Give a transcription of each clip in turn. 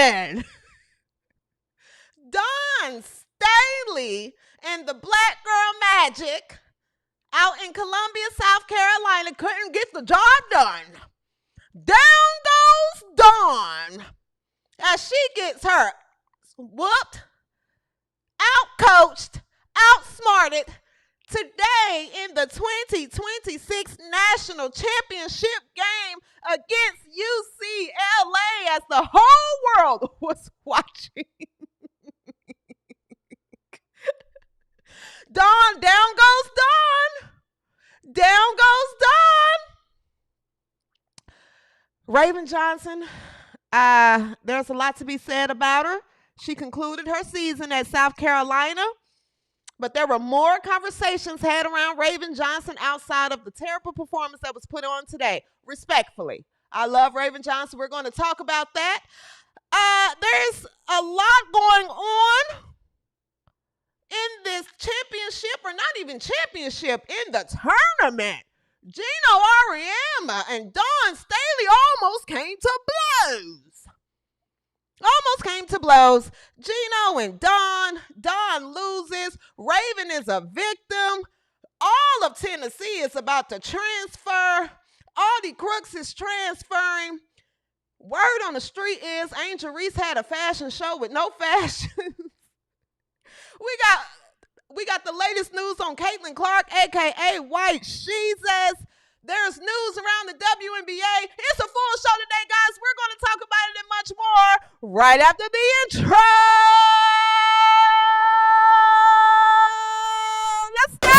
again. Dawn Staley and the Black Girl Magic out in Columbia, South Carolina couldn't get the job done. Down goes Dawn as she gets her whooped, out-coached, outsmarted today in the 2026 National Championship game against UCLA as the whole world was watching. Dawn, down goes Dawn. Down goes Dawn. Raven Johnson, there's a lot to be said about her. She concluded her season at South Carolina, but there were more conversations had around Raven Johnson outside of the terrible performance that was put on today. Respectfully, I love Raven Johnson. We're going to talk about that. There's a lot going on in this championship, or not even championship, in the tournament. Geno, Auriemma, and Dawn Staley almost came to blows. Geno and Dawn loses. Raven is a victim. All of Tennessee is about to transfer. Audie Crooks is transferring. Word on the street is Angel Reese had a fashion show with no fashion. We got the latest news on Caitlin Clark, a.k.a. White Jesus. There's news around the WNBA. It's a full show today, guys. We're going to talk about it and much more right after the intro. Let's go!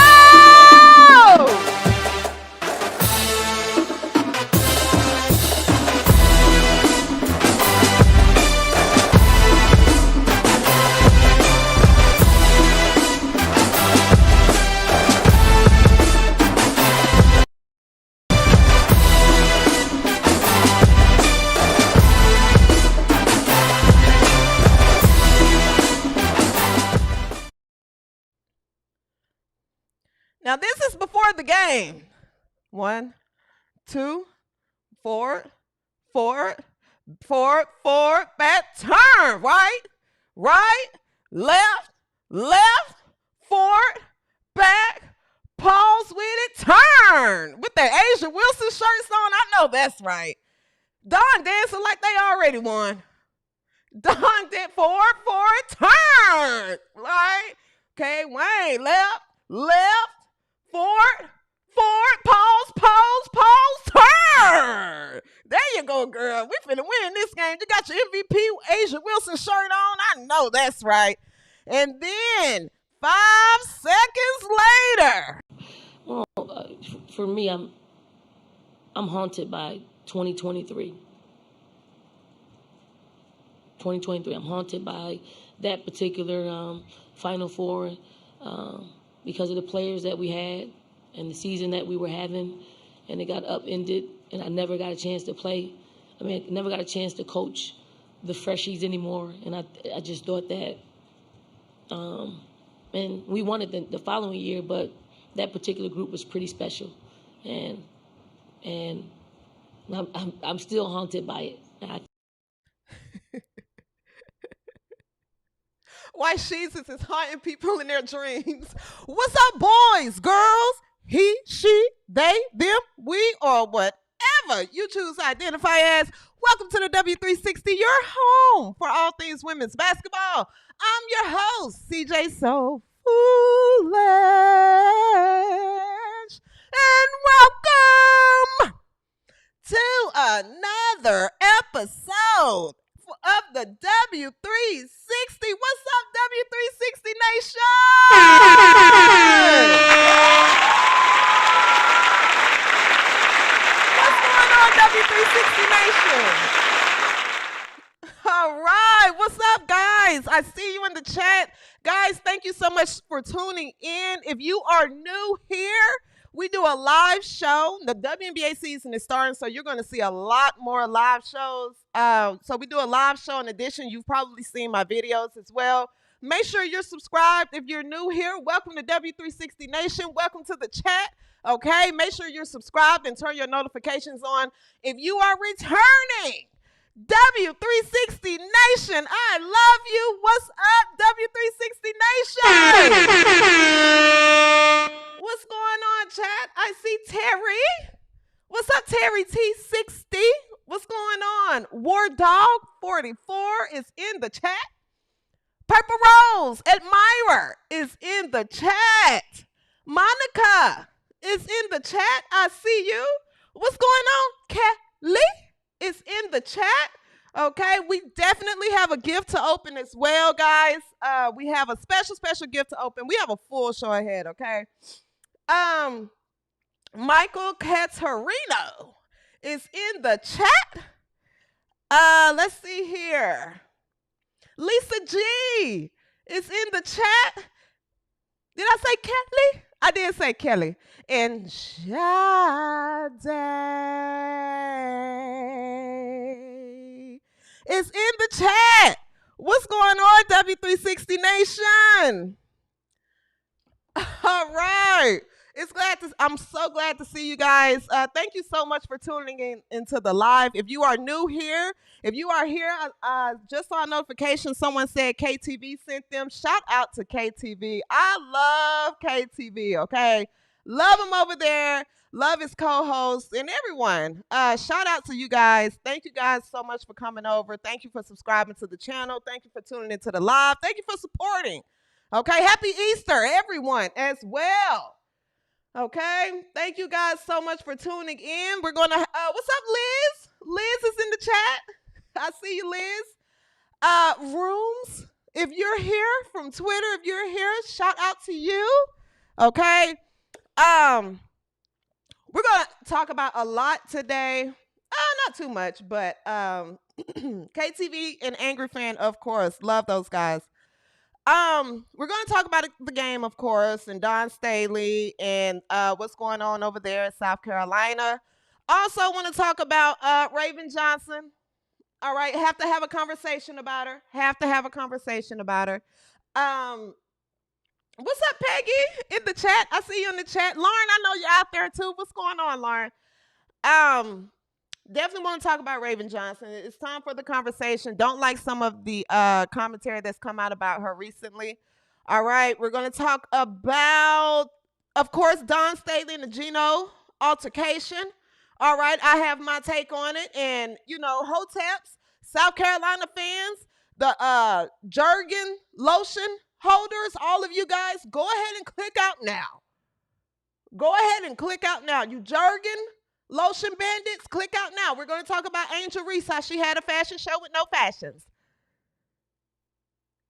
Now, this is before the game. 1, 2, forward, back, turn, right, left, forward, back, pause with it, turn. With their Asia Wilson shirts on, I know that's right. Dawn dancing like they already won. Dawn did forward, turn, right? Okay, Wayne, left, forward, pause, turn. There you go, girl. We finna win this game. You got your MVP Asia Wilson shirt on. I know that's right. And then 5 seconds later. Well, for me, I'm haunted by 2023. 2023. I'm haunted by that particular Final Four. Because of the players that we had and the season that we were having, and it got upended, and I never got a chance to play. I mean, I never got a chance to coach the freshies anymore, and I just thought that, and we won it the following year, but that particular group was pretty special, and I'm still haunted by it. White Jesus is haunting people in their dreams. What's up, boys, girls, he, she, they, them, we, or whatever you choose to identify as? Welcome to the W360, your home for all things women's basketball. I'm your host, CJ So Foolish. And welcome to another episode of the W360. What's up, W360 Nation? What's going on, W360 Nation? All right, what's up, guys? I see you in the chat. Guys, thank you so much for tuning in. If you are new here, we do a live show. The WNBA season is starting, so you're going to see a lot more live shows. So we do a live show in addition. You've probably seen my videos as well. Make sure you're subscribed. If you're new here, welcome to W360 Nation. Welcome to the chat. Okay, make sure you're subscribed and turn your notifications on. If you are returning, W360 Nation, I love you. What's up, W360 Nation? What's going on, chat? I see Terry. What's up, Terry T60? What's going on? War Dog 44 is in the chat. Purple Rose Admirer is in the chat. Monica is in the chat. I see you. What's going on? Kelly is in the chat. Okay, we definitely have a gift to open as well, guys. We have a special gift to open. We have a full show ahead, okay? Michael Catarino is in the chat. Let's see here. Lisa G is in the chat. Did I say Kelly? I did say Kelly. And Sade is in the chat. What's going on, W360 Nation? All right. I'm so glad to see you guys. Thank you so much for tuning into the live. If you are new here, I just saw a notification. Someone said KTV sent them. Shout out to KTV. I love KTV, okay? Love him over there. Love his co-hosts and everyone. Shout out to you guys. Thank you guys so much for coming over. Thank you for subscribing to the channel. Thank you for tuning into the live. Thank you for supporting. Okay, happy Easter, everyone, as well. Okay, thank you guys so much for tuning in. We're gonna, what's up, Liz? Liz is in the chat. I see you, Liz. Rooms, if you're here from Twitter, if you're here, shout out to you. Okay, we're gonna talk about a lot today. Not too much, but KTV and Angry Fan, of course, love those guys. We're going to talk about the game, of course, and Don Staley and what's going on over there in South Carolina. Also want to talk about Raven Johnson. All right, have to have a conversation about her. What's up, Peggy? In the chat. I see you in the chat. Lauren, I know you're out there too. What's going on, Lauren? Definitely want to talk about Raven Johnson. It's time for the conversation. Don't like some of the commentary that's come out about her recently. All right, we're going to talk about, of course, Don Staley and the Geno altercation. All right, I have my take on it. And, you know, Hoteps, South Carolina fans, the Jergen lotion holders, all of you guys, go ahead and click out now. You Jergen lotion bandits, click out now. We're going to talk about Angel Reese, how she had a fashion show with no fashions.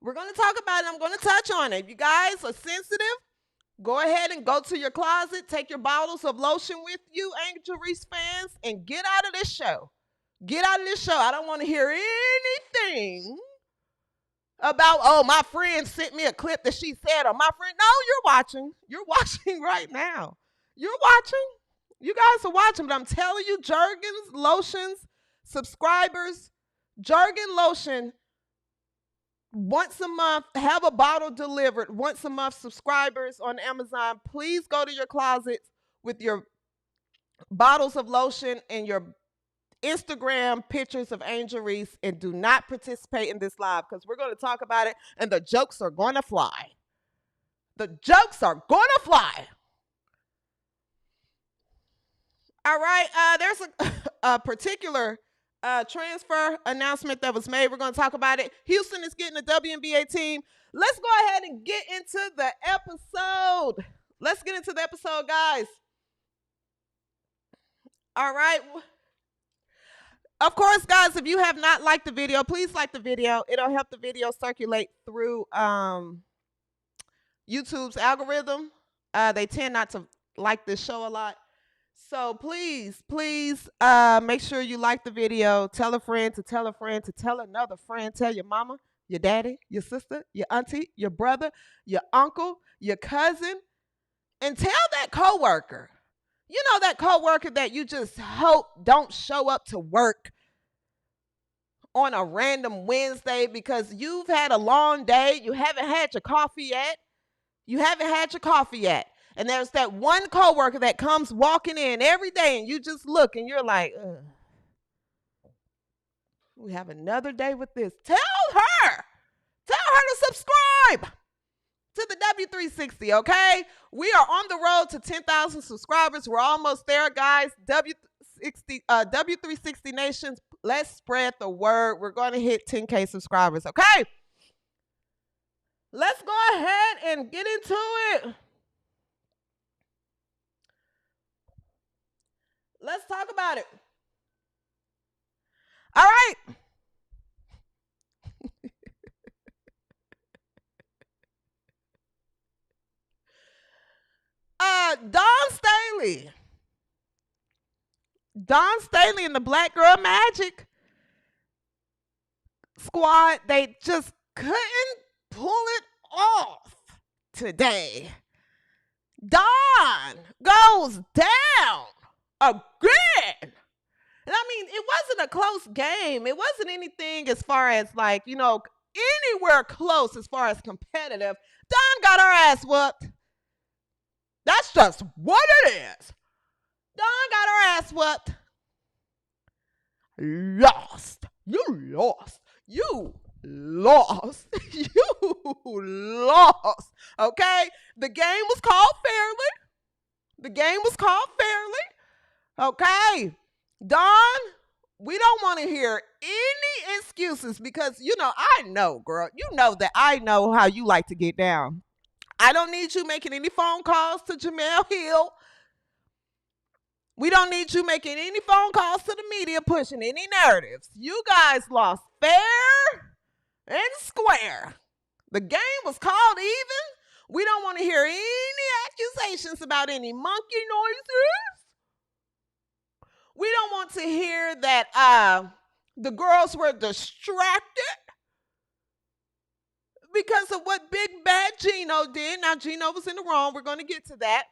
We're going to talk about it. I'm going to touch on it. If you guys are sensitive, go ahead and go to your closet, take your bottles of lotion with you, Angel Reese fans, and get out of this show. I don't want to hear anything about, oh, my friend sent me a clip that she said, or my friend. No, you're watching. You're watching right now. You're watching. You guys are watching, but I'm telling you, Jergens lotions, subscribers, Jergen lotion, once a month, have a bottle delivered once a month, subscribers on Amazon. Please go to your closets with your bottles of lotion and your Instagram pictures of Angel Reese, and do not participate in this live because we're going to talk about it and the jokes are going to fly. All right, there's a particular transfer announcement that was made. We're going to talk about it. Houston is getting a WNBA team. Let's go ahead and get into the episode. Guys. All right. Of course, guys, if you have not liked the video, please like the video. It'll help the video circulate through YouTube's algorithm. They tend not to like this show a lot. So please make sure you like the video. Tell a friend to tell a friend to tell another friend. Tell your mama, your daddy, your sister, your auntie, your brother, your uncle, your cousin. And tell that coworker. You know, that coworker that you just hope don't show up to work on a random Wednesday because you've had a long day. You haven't had your coffee yet. And there's that one coworker that comes walking in every day and you just look and you're like, We have another day with this. Tell her to subscribe to the W360, okay? We are on the road to 10,000 subscribers. We're almost there, guys. W360 Nations, let's spread the word. We're going to hit 10K subscribers, okay? Let's go ahead and get into it. Let's talk about it. All right. Dawn Staley and the Black Girl Magic squad, they just couldn't pull it off today. Dawn goes down again. And I mean, it wasn't a close game. It wasn't anything as far as like, anywhere close as far as competitive. Dawn got her ass whooped. That's just what it is. Dawn got her ass whooped. Lost. You lost. You lost. You lost. Okay? The game was called fairly. Okay? Dawn, we don't want to hear any excuses because, I know, girl. You know that I know how you like to get down. I don't need you making any phone calls to Jamel Hill. We don't need you making any phone calls to the media pushing any narratives. You guys lost fair and square. The game was called even. We don't want to hear any accusations about any monkey noises. We don't want to hear that the girls were distracted because of what big bad Geno did. Now, Geno was in the wrong. We're going to get to that.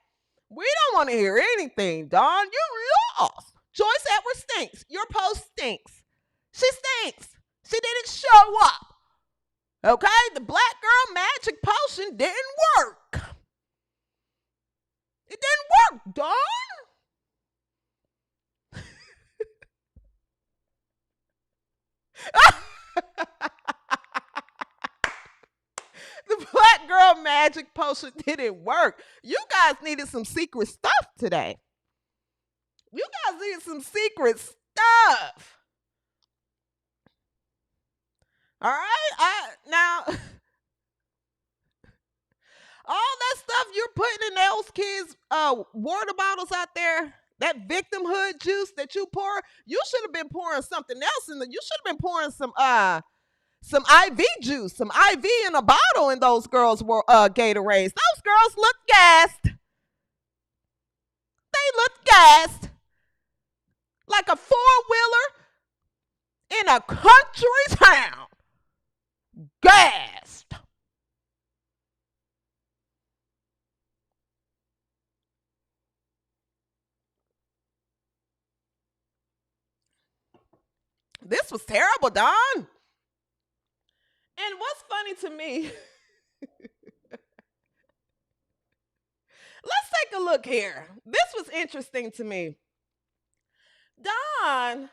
We don't want to hear anything, Dawn. You lost. Joyce Edwards stinks. Your post stinks. She stinks. She didn't show up. Okay? The Black Girl Magic Potion didn't work. It didn't work, Dawn. The Black Girl Magic Potion didn't work. You guys needed some secret stuff today. You guys needed some secret stuff. All right? Now, all that stuff you're putting in those kids' water bottles out there, that victimhood juice that you pour, you should have been pouring something else in you should have been pouring some IV juice, some IV in a bottle in those girls' Gatorades. Those girls look gassed. They look gassed. Like a four-wheeler in a country town. Gassed. This was terrible, Dawn. And what's funny to me, let's take a look here. This was interesting to me. Dawn,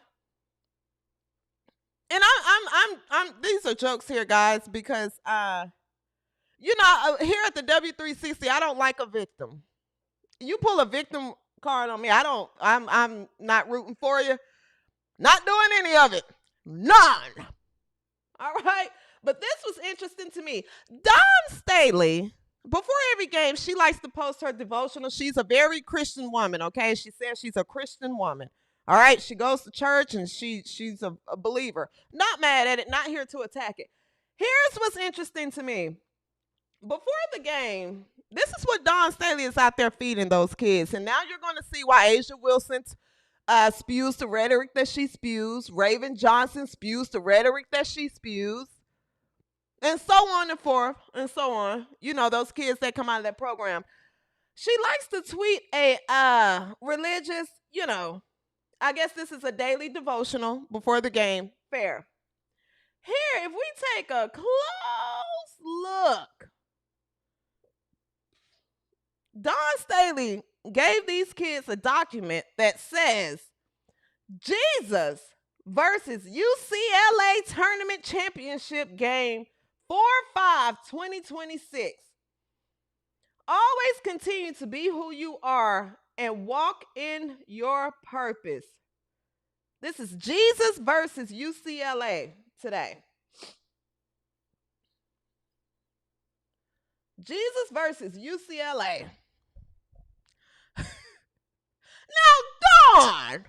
and I'm these are jokes here, guys, because here at the W360, I don't like a victim. You pull a victim card on me, I'm not rooting for you. Not doing any of it. None. All right? But this was interesting to me. Dawn Staley, before every game, she likes to post her devotional. She's a very Christian woman, okay? She says she's a Christian woman. All right? She goes to church and she's a believer. Not mad at it, not here to attack it. Here's what's interesting to me. Before the game, this is what Dawn Staley is out there feeding those kids. And now you're going to see why Asia Wilson spews the rhetoric that she spews. Raven Johnson spews the rhetoric that she spews. And so on and forth, and so on. Those kids that come out of that program. She likes to tweet a religious, I guess this is a daily devotional before the game. Fair. Here, if we take a close look, Dawn Staley gave these kids a document that says Jesus versus UCLA Tournament Championship Game 4/5/2026. Always continue to be who you are and walk in your purpose. This is Jesus versus UCLA today. Jesus versus UCLA. Now, Dawn,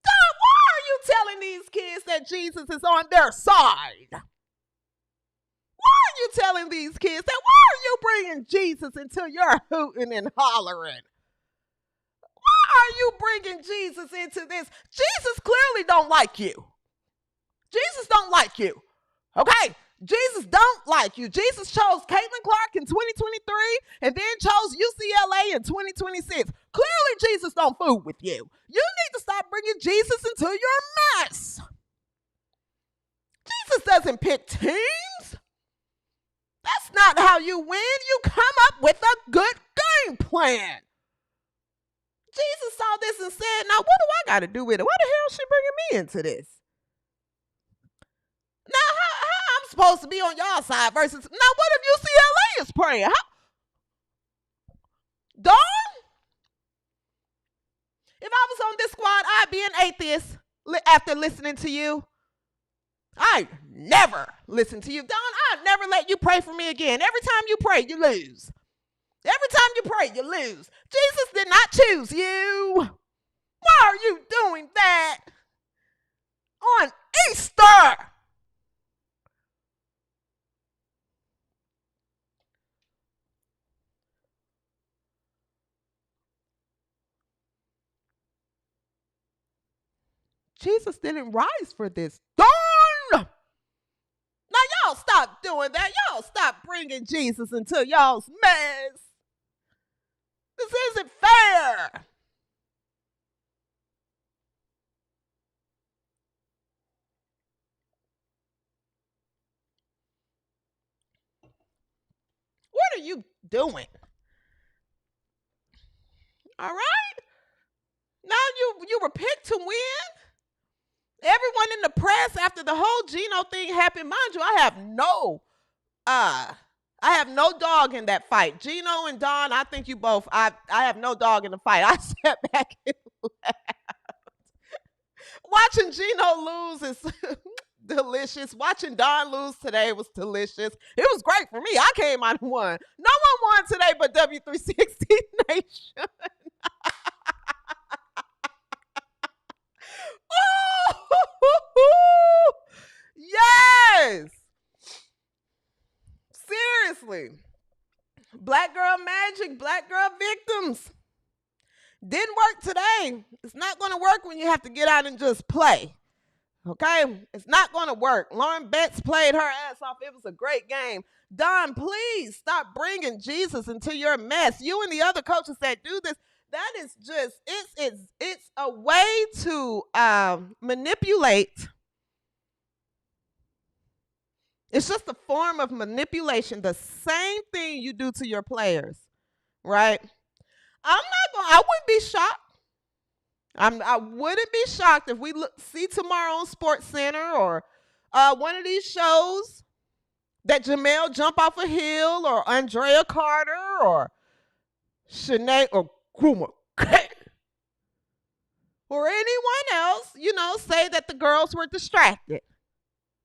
why are you telling these kids that Jesus is on their side? Why are you telling these kids that? Why are you bringing Jesus into your hooting and hollering? Why are you bringing Jesus into this? Jesus clearly don't like you. Jesus don't like you. Okay? Jesus don't like you. Jesus chose Caitlin Clark in 2023 and then chose UCLA in 2026. Clearly, Jesus don't fool with you. You need to stop bringing Jesus into your mess. Jesus doesn't pick teams. That's not how you win. You come up with a good game plan. Jesus saw this and said, now what do I got to do with it? Why the hell is she bringing me into this? Now, how I'm supposed to be on y'all side versus, now what if UCLA is praying? Dawn? If I was on this squad, I'd be an atheist after listening to you. I'd never listen to you. Dawn, I'd never let you pray for me again. Every time you pray, you lose. Every time you pray, you lose. Jesus did not choose you. Why are you doing that on Easter? Jesus didn't rise for this. Dawn! Now y'all stop doing that. Y'all stop bringing Jesus into y'all's mess. This isn't fair. What are you doing? All right? Now you were picked to win. Everyone in the press after the whole Geno thing happened, mind you, I have no dog in that fight. Geno and Dawn, I think you both, I have no dog in the fight. I sat back and laughed. Watching Geno lose is delicious. Watching Dawn lose today was delicious. It was great for me. I came out and won. No one won today but W360 Nation. Yes. Seriously. Black girl magic, black girl victims. Didn't work today. It's not going to work when you have to get out and just play. Okay? It's not going to work. Lauren Betts played her ass off. It was a great game. Dawn, please stop bringing Jesus into your mess. You and the other coaches that do this, that is just, it's a way to manipulate. It's just a form of manipulation. The same thing you do to your players, right? I wouldn't be shocked. I wouldn't be shocked if we see tomorrow on Sports Center or one of these shows that Jamel jump off a hill or Andrea Carter or Shanae or Kuma or anyone else, say that the girls were distracted.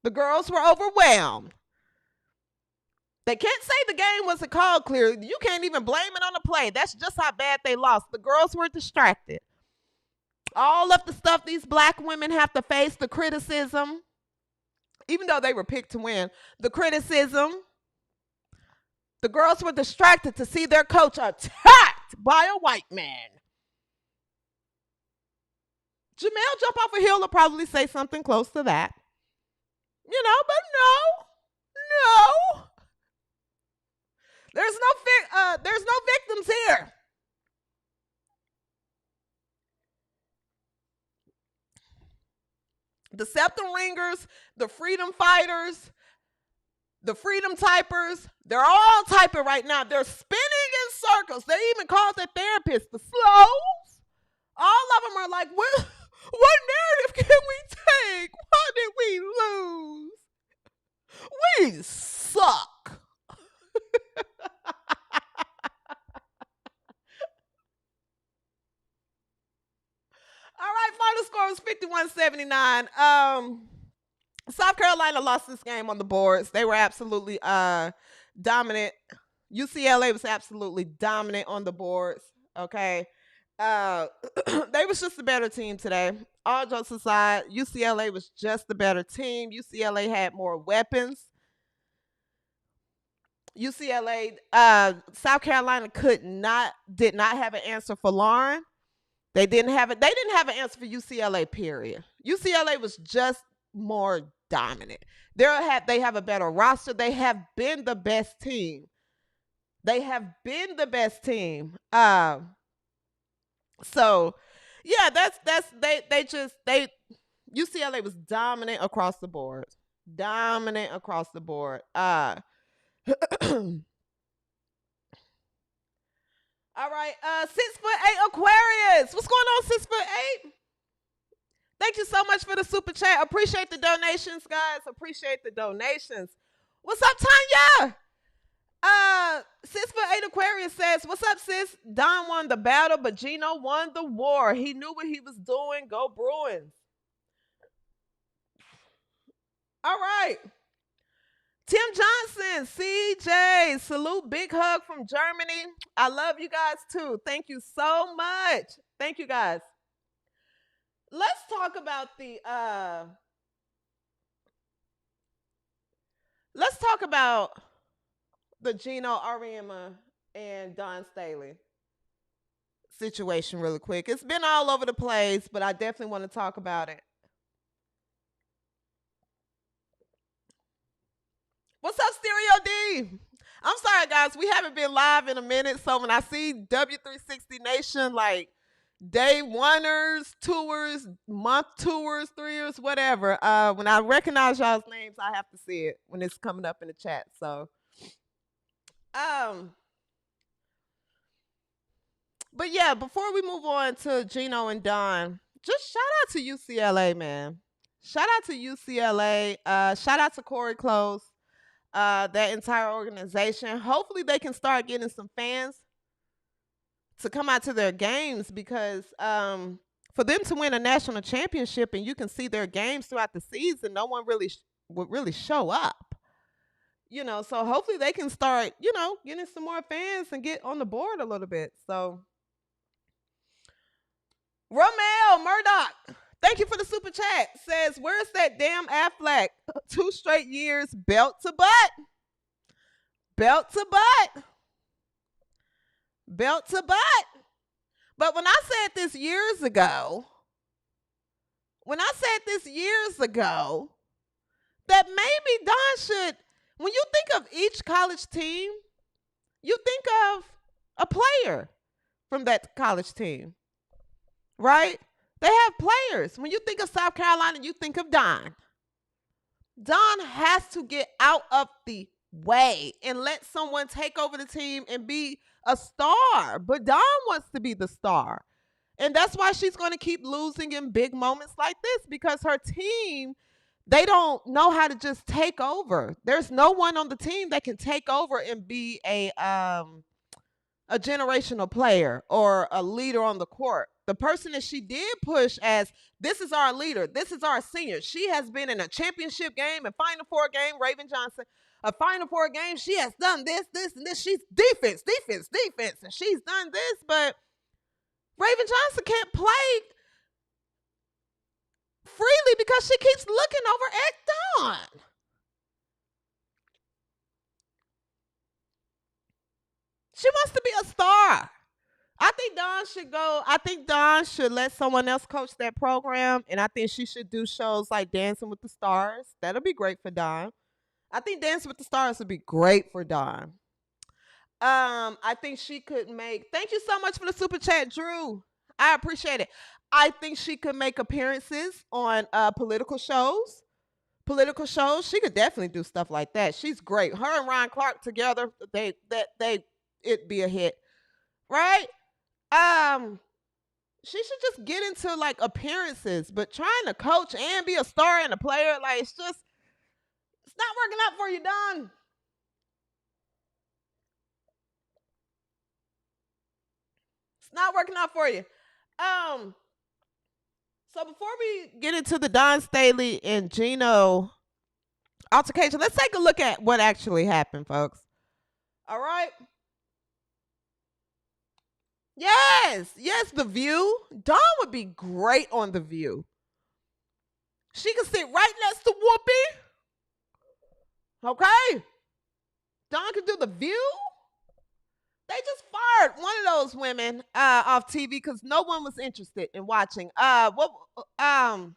The girls were overwhelmed. They can't say the game wasn't called clear. You can't even blame it on the play. That's just how bad they lost. The girls were distracted. All of the stuff these black women have to face, the criticism, even though they were picked to win, the criticism, the girls were distracted to see their coach attacked by a white man. Jamel jump off a hill will probably say something close to that. But no. There's no victims here. The septum ringers, the freedom fighters, the freedom typers, they're all typing right now. They're spinning in circles. They even called their therapist the slows. All of them are like, What narrative can we take? Why did we lose? We suck. All right, final score was 51-79. South Carolina lost this game on the boards. They were absolutely dominant. UCLA was absolutely dominant on the boards. Okay. They was just a better team today. All jokes aside, UCLA was just the better team. UCLA had more weapons. UCLA, South Carolina did not have an answer for Lauren. They didn't have it. They didn't have an answer for UCLA. Period. UCLA was just more dominant. They have a better roster. They have been the best team. They have been the best team. So yeah, they UCLA was dominant across the board. Dominant across the board. All right, 6'8" Aquarius. What's going on, 6'8"? Thank you so much for the super chat. Appreciate the donations, guys. Appreciate the donations. What's up, Tanya? 6'8" Aquarius says, "What's up, sis? Don won the battle, but Geno won the war. He knew what he was doing. Go Bruins." All right. Tim Johnson, CJ, salute, big hug from Germany. I love you guys too. Thank you so much. Thank you guys. Let's talk about the Geno, Auriemma, and Don Staley situation really quick. It's been all over the place, but I definitely want to talk about it. What's up, Stereo D? I'm sorry, guys. We haven't been live in a minute, so when I see W360 Nation, like day oneers, tours, month tours, threeers, whatever, when I recognize y'all's names, I have to see it when it's coming up in the chat. So, but yeah, before we move on to Geno and Don, just shout out to UCLA, man. Shout out to UCLA. Shout out to Corey Close. That entire organization. Hopefully they can start getting some fans to come out to their games, because for them to win a national championship and you can see their games throughout the season, no one really would really show up. So hopefully they can start, getting some more fans and get on the board a little bit. So Romeo Murdoch, thank you for the super chat. Says, "Where's that damn Affleck? 2 straight years, belt to butt. Belt to butt. Belt to butt." But when I said this years ago, that maybe Don should, when you think of each college team, you think of a player from that college team, right? They have players. When you think of South Carolina, you think of Don. Don has to get out of the way and let someone take over the team and be a star. But Don wants to be the star. And that's why she's going to keep losing in big moments like this, because her team, they don't know how to just take over. There's no one on the team that can take over and be a generational player or a leader on the court. The person that she did push as, this is our leader, this is our senior. She has been in a championship game, a Final Four game, Raven Johnson, a Final Four game. She has done this, and this. She's defense, and she's done this. But Raven Johnson can't play freely because she keeps looking over at Dawn. She wants to be a star. I think Dawn should go. I think Dawn should let someone else coach that program. And I think she should do shows like Dancing with the Stars. That'll be great for Dawn. I think Dancing with the Stars would be great for Dawn. I think she could make, thank you so much for the super chat, Drew. I appreciate it. I think she could make appearances on political shows. She could definitely do stuff like that. She's great. Her and Ryan Clark together, it'd be a hit. Right? She should just get into like appearances, but trying to coach and be a star and a player, like it's not working out for you, Don. It's not working out for you. Um, so before we get into the Don Staley and Geno altercation, let's take a look at what actually happened, folks. All right. Yes, The View. Dawn would be great on The View. She could sit right next to Whoopi. Okay. Dawn could do The View. They just fired one of those women off TV because no one was interested in watching. Dawn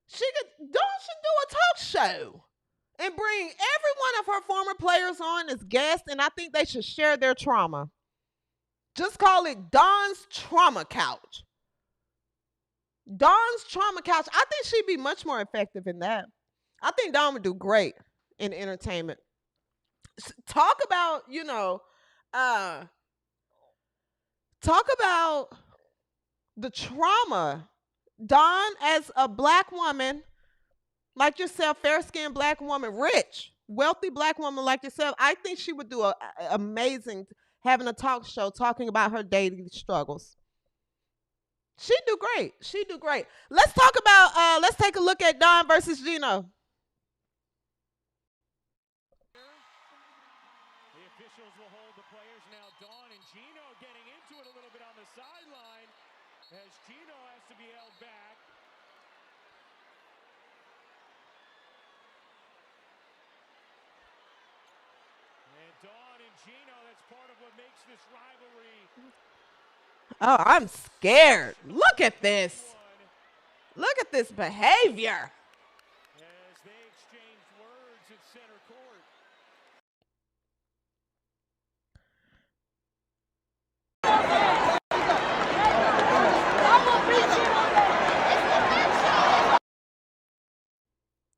should do a talk show and bring every one of her former players on as guests, and I think they should share their trauma. Just call it Dawn's Trauma Couch. Dawn's Trauma Couch. I think she'd be much more effective in that. I think Dawn would do great in entertainment. Talk about, talk about the trauma. Dawn, as a black woman like yourself, fair-skinned black woman, rich, wealthy black woman like yourself, I think she would do amazing having a talk show talking about her dating struggles. She'd do great. Let's take a look at Dawn versus Geno. The officials will hold the players now. Dawn and Geno getting into it a little bit on the sideline as Geno has to be held back. And Dawn and Geno, that's part of what makes this rivalry. Oh, I'm scared. Look at this. Look at this behavior. As they exchange words at center court.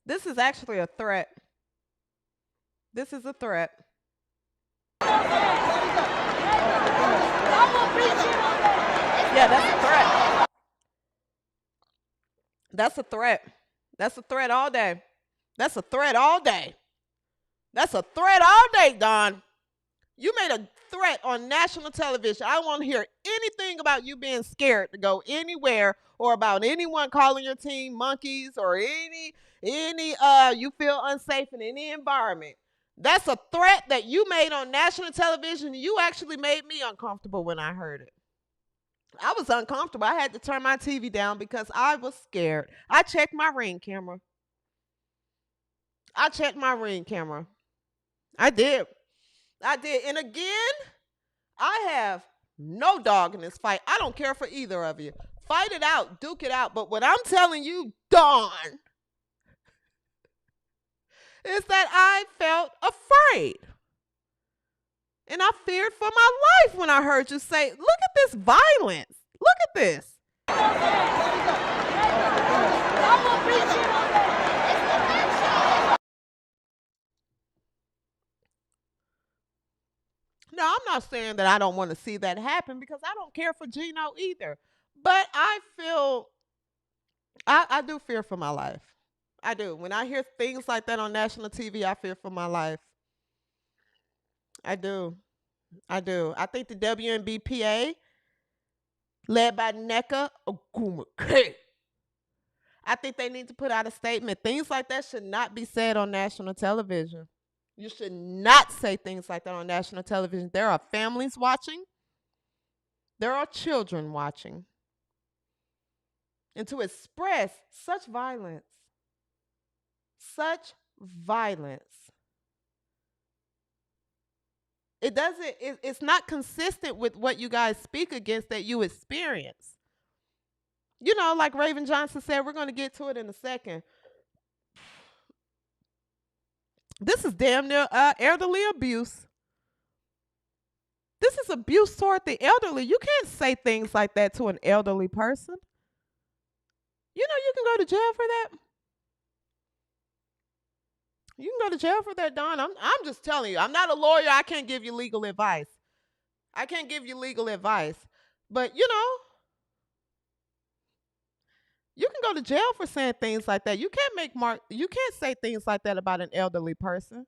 This is actually a threat. This is a threat. Yeah, that's a threat. That's a threat. That's a threat all day. That's a threat all day. That's a threat all day, Dawn. You made a threat on national television. I don't want to hear anything about you being scared to go anywhere or about anyone calling your team monkeys or any you feel unsafe in any environment. That's a threat that you made on national television. You actually made me uncomfortable when I heard it. I was uncomfortable. I had to turn my TV down because I was scared. I checked my Ring camera. I did. And again, I have no dog in this fight. I don't care for either of you. Fight it out. Duke it out. But what I'm telling you, Dawn, is that I felt afraid. And I feared for my life when I heard you say, look at this violence. Look at this. No, I'm not saying that I don't want to see that happen because I don't care for Geno either. But I do fear for my life. I do. When I hear things like that on national TV, I fear for my life. I do. I think the WNBA, led by Nneka Ogwumike, I think they need to put out a statement. Things like that should not be said on national television. You should not say things like that on national television. There are families watching. There are children watching. And to express such violence, it's not consistent with what you guys speak against that you experience. You know, like Raven Johnson said, we're going to get to it in a second. This is damn near elderly abuse. This is abuse toward the elderly. You can't say things like that to an elderly person. You know, you can go to jail for that. You can go to jail for that, Dawn. I'm just telling you. I'm not a lawyer. I can't give you legal advice. But, you know, You can go to jail for saying things like that. You can't say things like that about an elderly person.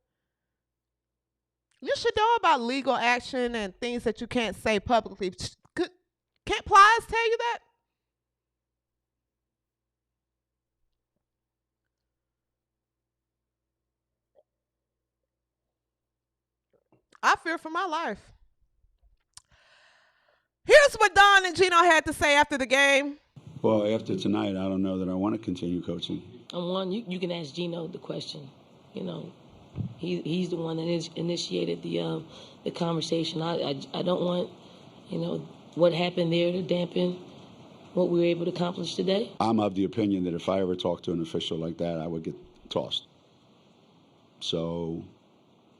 You should know about legal action and things that you can't say publicly. Can't Plies tell you that? I fear for my life. Here's what Don and Geno had to say after the game. Well, after tonight, I don't know that I want to continue coaching. You can ask Geno the question. You know, he's the one that initiated the conversation. I don't want, what happened there to dampen what we were able to accomplish today. I'm of the opinion that if I ever talked to an official like that, I would get tossed. So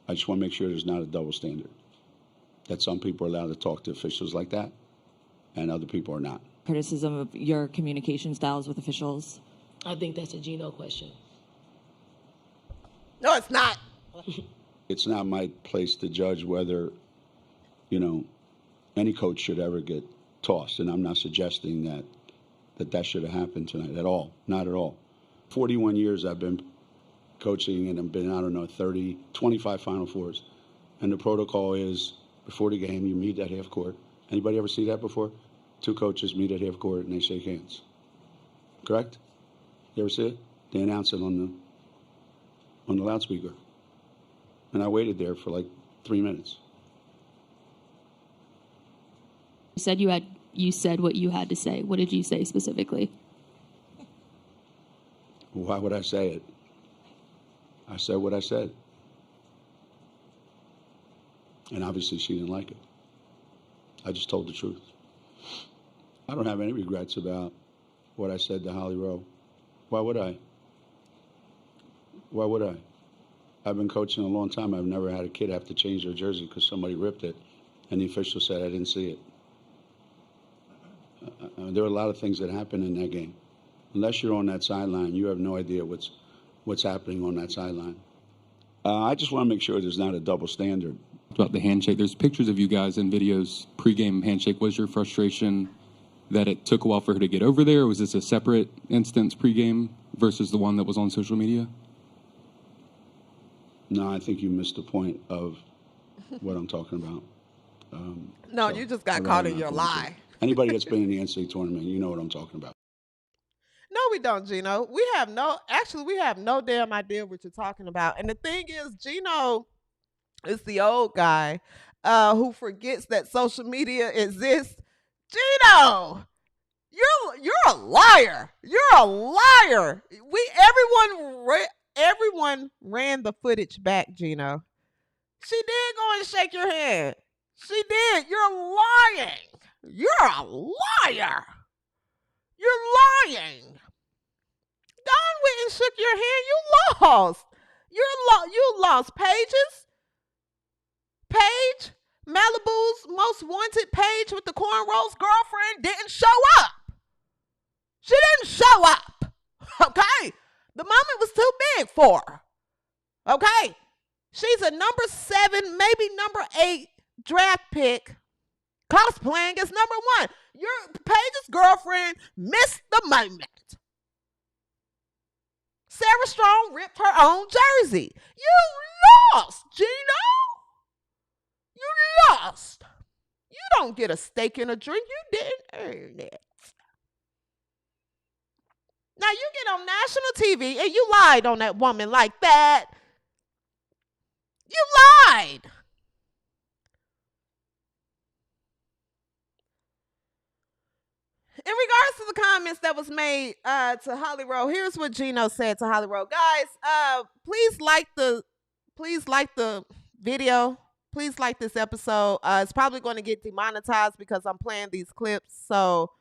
I just want to make sure there's not a double standard, that some people are allowed to talk to officials like that and other people are not. Criticism of your communication styles with officials? I think that's a Geno question. No, it's not. It's not my place to judge whether, any coach should ever get tossed. And I'm not suggesting that should have happened tonight at all. Not at all. 41 years I've been coaching and I've been, 25 Final Fours. And the protocol is before the game, you meet at half court. Anybody ever see that before? Two coaches meet at half court and they shake hands. Correct? You ever see it? They announce it on the loudspeaker. And I waited there for like 3 minutes. You said what you had to say. What did you say specifically? Why would I say it? I said what I said. And obviously she didn't like it. I just told the truth. I don't have any regrets about what I said to Holly Rowe. Why would I? Why would I? I've been coaching a long time. I've never had a kid have to change their jersey because somebody ripped it and the official said I didn't see it. There are a lot of things that happen in that game. Unless you're on that sideline, you have no idea what's happening on that sideline. I just want to make sure there's not a double standard. About the handshake, there's pictures of you guys and videos, pregame handshake. Was your frustration that it took a while for her to get over there? Or was this a separate instance pregame versus the one that was on social media? No, I think you missed the point of what I'm talking about. No, you just got caught in your lie. Anybody that's been in the NCAA tournament, you know what I'm talking about. No, we don't, Geno. We have no damn idea what you're talking about. And the thing is, Geno is the old guy who forgets that social media exists. Geno, you're a liar. You're a liar. Everyone ran the footage back, Geno. She did go and shake your hand. She did. You're lying. You're a liar. You're lying. Don went and shook your hand. You lost. You lost. Paige, Malibu's most wanted Paige with the cornrows girlfriend didn't show up. She didn't show up. Okay? The moment was too big for her. Okay? She's a number 7, maybe number 8 draft pick, cosplaying as number 1. Your Paige's girlfriend missed the moment. Sarah Strong ripped her own jersey. You lost, Geno. You lost. You don't get a steak and a drink. You didn't earn it. Now you get on national TV and you lied on that woman like that. You lied. In regards to the comments that was made to Holly Rowe, here's what Geno said to Holly Rowe. Guys, please like the video. Please like this episode. It's probably going to get demonetized because I'm playing these clips. So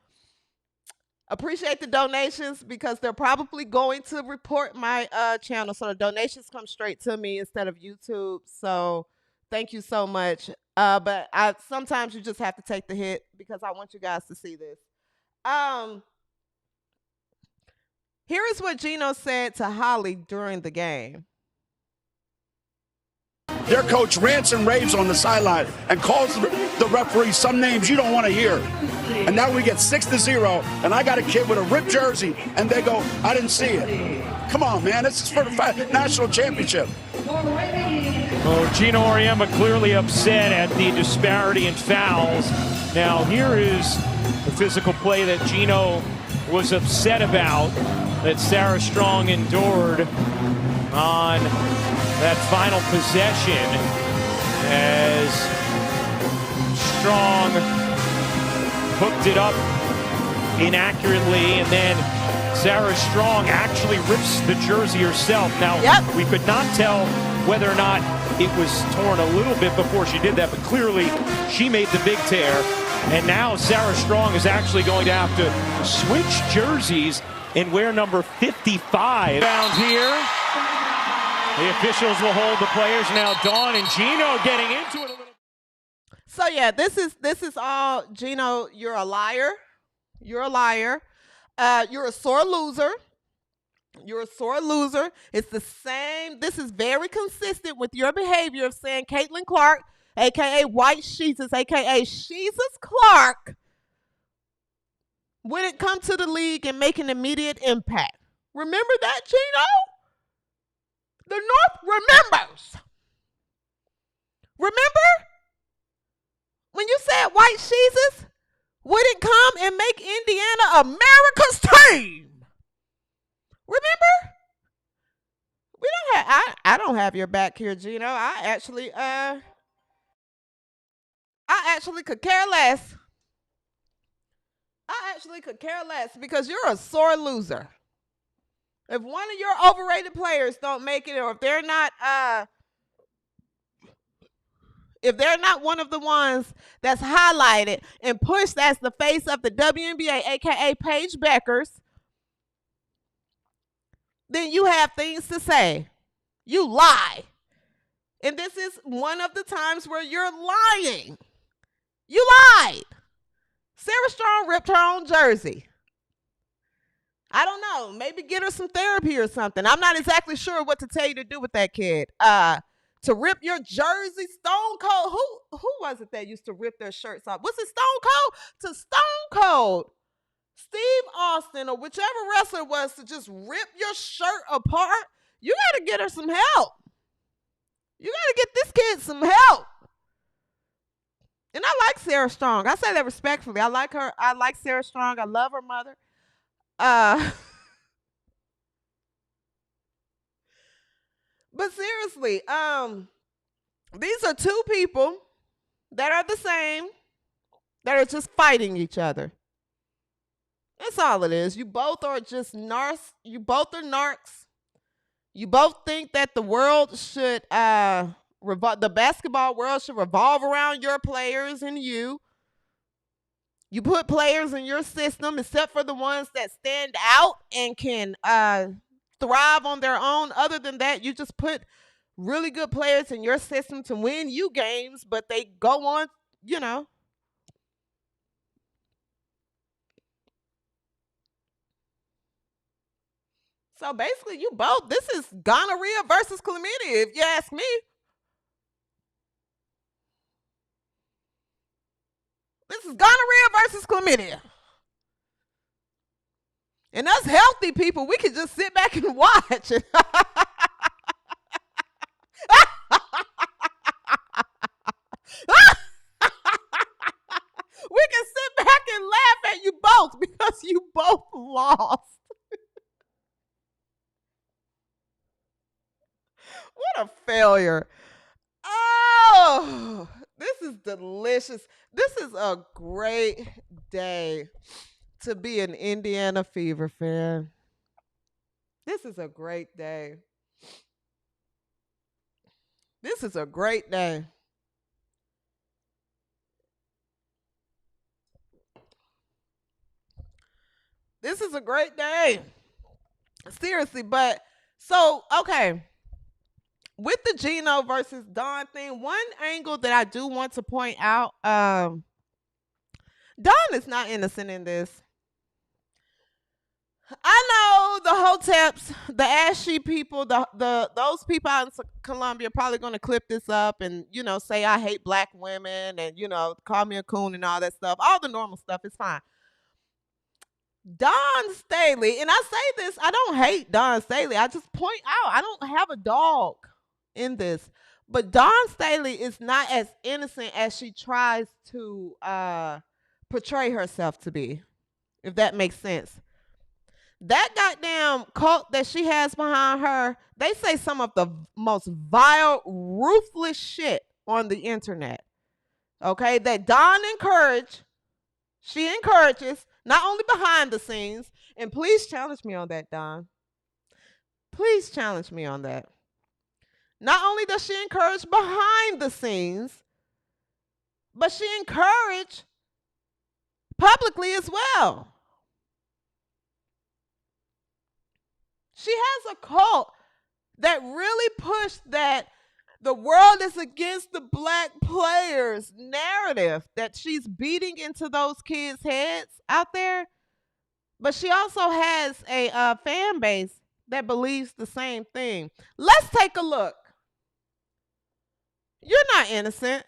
appreciate the donations because they're probably going to report my channel. So the donations come straight to me instead of YouTube. So thank you so much. But sometimes you just have to take the hit because I want you guys to see this. Here is what Geno said to Holly during the game. Their coach rants and raves on the sideline and calls the referee some names you don't want to hear. And now we get 6-0, and I got a kid with a ripped jersey, and they go, I didn't see it. Come on, man. This is for the national championship. Oh, Geno Auriemma clearly upset at the disparity in fouls. Now, here is the physical play that Geno was upset about, that Sarah Strong endured on that final possession, as Strong hooked it up inaccurately, and then Sarah Strong actually rips the jersey herself. Now, we could not tell whether or not it was torn a little bit before she did that, but clearly she made the big tear. And now Sarah Strong is actually going to have to switch jerseys and wear number 55. Down here, the officials will hold the players. Now Dawn and Geno getting into it a little. So yeah, this is all, Geno, you're a liar. You're a liar. You're a sore loser. You're a sore loser. It's the same. This is very consistent with your behavior of saying Caitlin Clark, a.k.a. White Jesus, a.k.a. Jesus Clark, wouldn't come to the league and make an immediate impact. Remember that, Geno? The North remembers. Remember when you said White Jesus wouldn't come and make Indiana America's team? Remember? We don't have. I don't have your back here, Geno. I actually could care less. I actually could care less because you're a sore loser. If one of your overrated players don't make it, or if they're not one of the ones that's highlighted and pushed as the face of the WNBA, aka Paige Beckers, then you have things to say. You lie. And this is one of the times where you're lying. You lied. Sarah Strong ripped her own jersey. I don't know. Maybe get her some therapy or something. I'm not exactly sure what to tell you to do with that kid. To rip your jersey, Stone Cold. Who was it that used to rip their shirts off? Was it Stone Cold? To Stone Cold. Steve Austin or whichever wrestler was to just rip your shirt apart. You got to get her some help. You got to get this kid some help. And I like Sarah Strong. I say that respectfully. I like her. I like Sarah Strong. I love her mother. But seriously, these are two people that are the same, that are just fighting each other. That's all it is. You both are just narcs. You both are narcs. You both think that the world should, the basketball world should revolve around your players and you. You put players in your system, except for the ones that stand out and can thrive on their own. Other than that, you just put really good players in your system to win you games, but they go on, you know. So basically, you both, this is gonorrhea versus chlamydia, if you ask me. This is gonorrhea versus chlamydia. And us healthy people, we can just sit back and watch it. We can sit back and laugh at you both because you both lost. What a failure. Oh, this is delicious. This is a great day to be an Indiana Fever fan. This is a great day. This is a great day. This is a great day. Seriously, but so, okay. With the Geno versus Dawn thing, one angle that I do want to point out, Dawn is not innocent in this. I know the Hoteps, the Ashy people, those people out in Colombia probably going to clip this up and say I hate black women and call me a coon and all that stuff. All the normal stuff is fine. Don Staley, and I say this, I don't hate Don Staley. I just point out I don't have a dog in this. But Dawn Staley is not as innocent as she tries to portray herself to be, if that makes sense. That goddamn cult that she has behind her, they say some of the most vile, ruthless shit on the internet. Okay, that Dawn she encourages, not only behind the scenes, and please challenge me on that, Dawn. Please challenge me on that. Not only does she encourage behind the scenes, but she encouraged publicly as well. She has a cult that really pushed that the world is against the black players narrative that she's beating into those kids' heads out there. But she also has a fan base that believes the same thing. Let's take a look. You're not innocent.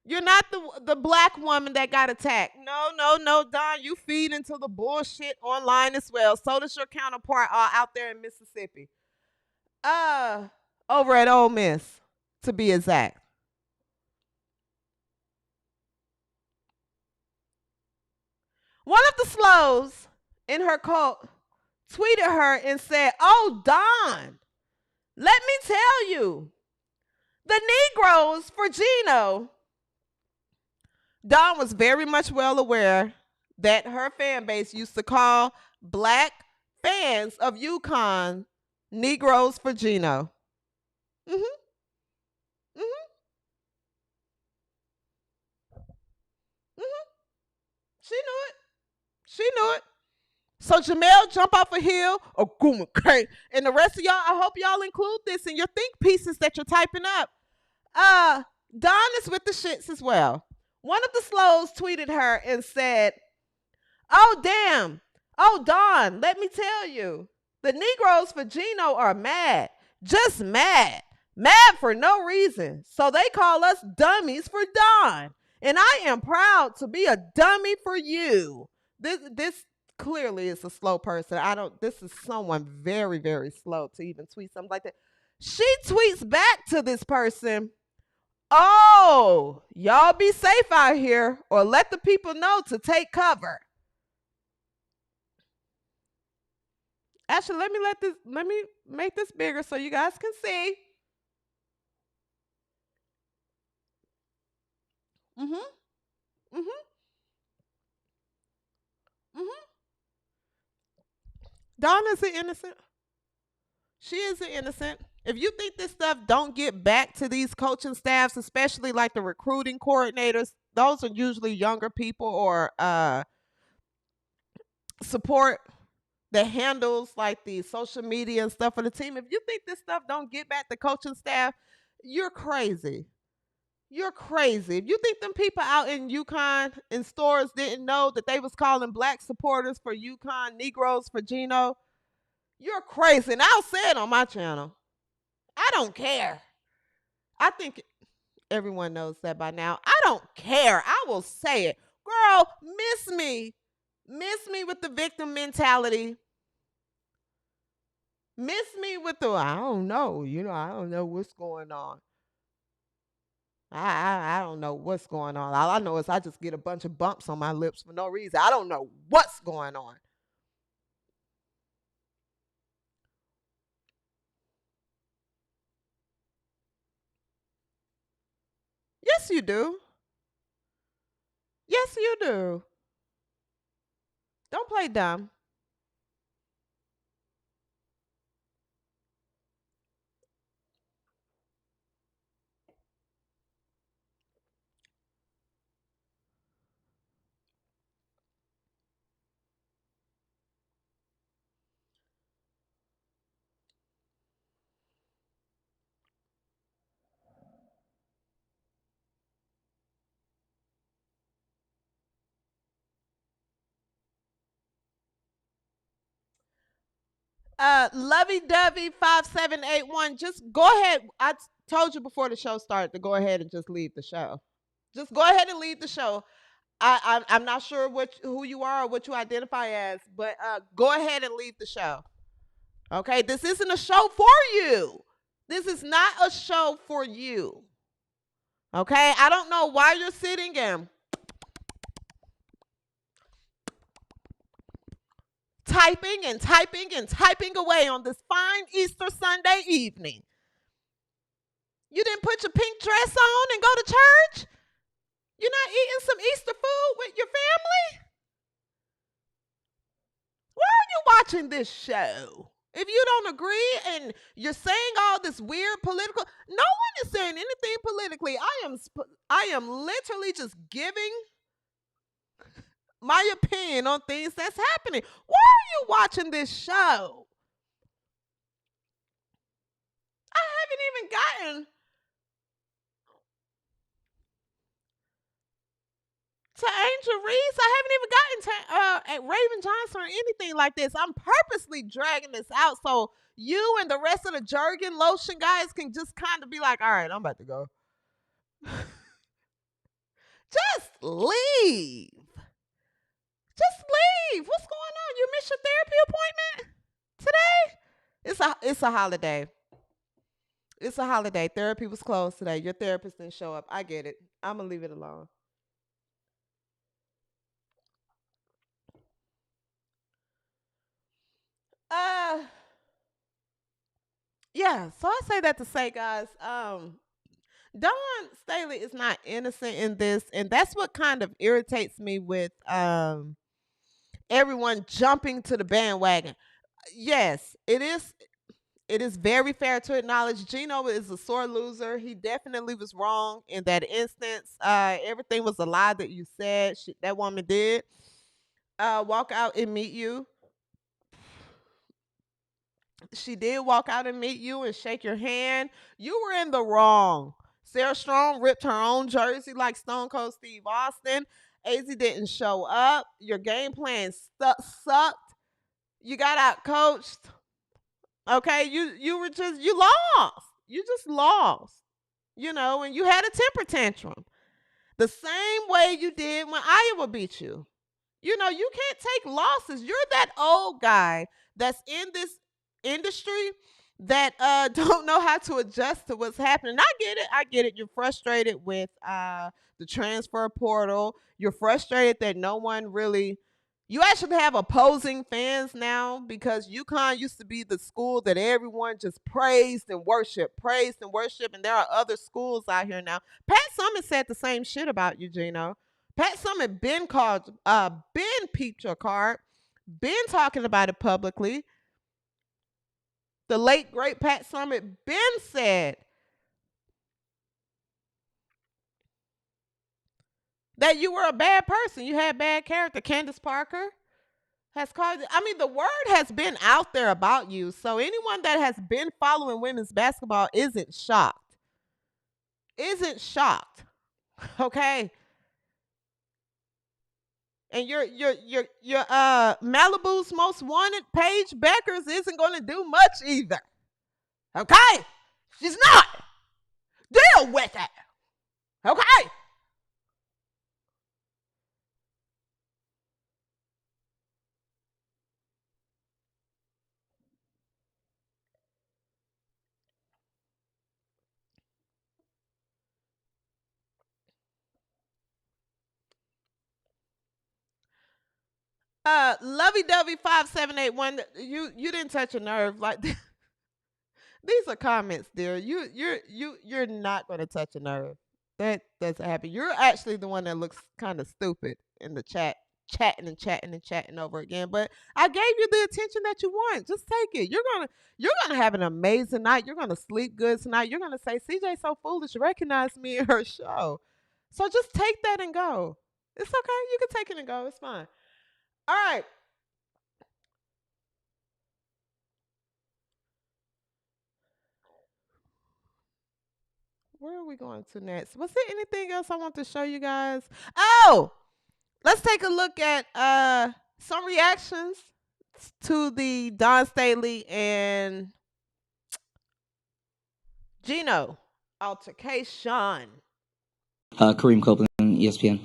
You're not the black woman that got attacked. No, Don. You feed into the bullshit online as well. So does your counterpart out there in Mississippi. Over at Ole Miss, to be exact. One of the slows in her cult tweeted her and said, "Oh, Don, let me tell you, the Negroes for Geno." Dawn was very much well aware that her fan base used to call black fans of UConn Negroes for Geno. She knew it. She knew it. So Jamel jump off a hill, or okay, and the rest of y'all, I hope y'all include this in your think pieces that you're typing up. Dawn is with the shits as well. One of the slows tweeted her and said, "Oh, damn. Oh, Dawn, let me tell you. The Negroes for Geno are mad. Just mad. Mad for no reason. So they call us dummies for Dawn. And I am proud to be a dummy for you." This clearly is a slow person. This is someone very, very slow to even tweet something like that. She tweets back to this person, "Oh, y'all be safe out here, or let the people know to take cover." Actually, let me make this bigger so you guys can see. Dawn is an innocent. She is an innocent. If you think this stuff don't get back to these coaching staffs, especially like the recruiting coordinators, those are usually younger people or support that handles like the social media and stuff for the team. If you think this stuff don't get back to coaching staff, you're crazy. You're crazy. If you think them people out in UConn in stores didn't know that they was calling black supporters for UConn Negroes for Geno, you're crazy. And I'll say it on my channel. I don't care. I think everyone knows that by now. I don't care. I will say it. Girl, miss me. Miss me with the victim mentality. Miss me with the, I don't know. I don't know what's going on. I don't know what's going on. All I know is I just get a bunch of bumps on my lips for no reason. I don't know what's going on. Yes, you do. Yes, you do. Don't play dumb. Lovey-dovey 5781. Just go ahead. I told you before the show started to go ahead and just leave the show. Just go ahead and leave the show. I'm not sure who you are or what you identify as, but go ahead and leave the show. Okay, this isn't a show for you. This is not a show for you. Okay, I don't know why you're sitting and typing and typing and typing away on this fine Easter Sunday evening. You didn't put your pink dress on and go to church? You're not eating some Easter food with your family? Why are you watching this show? If you don't agree and you're saying all this weird political, no one is saying anything politically. I am literally just giving my opinion on things that's happening. Why are you watching this show? I haven't even gotten to Angel Reese. I haven't even gotten to at Raven Johnson or anything like this. I'm purposely dragging this out so you and the rest of the Jergen lotion guys can just kind of be like, all right, I'm about to go. Just leave. Just leave. What's going on? You missed your therapy appointment today? It's a holiday. It's a holiday. Therapy was closed today. Your therapist didn't show up. I get it. I'm going to leave it alone. Yeah, so I say that to say, guys, Dawn Staley is not innocent in this, and that's what kind of irritates me with everyone jumping to the bandwagon. Yes, it is very fair to acknowledge Geno is a sore loser. He definitely was wrong in that instance. Everything was a lie that you said. That woman did walk out and meet you. She did walk out and meet you and shake your hand. You were in the wrong. Sarah Strong ripped her own jersey like Stone Cold Steve Austin. AZ didn't show up. Your game plan sucked. You got out coached. Okay, you lost. You just lost. You know, and you had a temper tantrum. The same way you did when Iowa beat you. You know, you can't take losses. You're that old guy that's in this industry that don't know how to adjust to what's happening. I get it. You're frustrated with the transfer portal. You're frustrated that no one really. You actually have opposing fans now because UConn used to be the school that everyone just praised and worshiped, and there are other schools out here now. Pat Summitt said the same shit about you, Geno. Pat Summitt been peeped your card, been talking about it publicly. The late, great Pat Summitt been said that you were a bad person. You had bad character. Candace Parker has called it. I mean, the word has been out there about you. So anyone that has been following women's basketball isn't shocked. Okay? And your Malibu's Most Wanted, Paige Beckers, isn't going to do much either. Okay? She's not. Deal with it. Okay? Lovey-dovey 5781. You didn't touch a nerve. Like these are comments, dear. You're not going to touch a nerve. That doesn't happen. You're actually the one that looks kind of stupid in the chat, chatting over again. But I gave you the attention that you want. Just take it. You're gonna have an amazing night. You're gonna sleep good tonight. You're gonna say, CJ's so foolish. Recognize me in her show. So just take that and go. It's okay. You can take it and go. It's fine. All right. Where are we going to next? Was there anything else I want to show you guys? Oh, let's take a look at some reactions to the Don Staley and Geno altercation. Kareem Copeland, ESPN.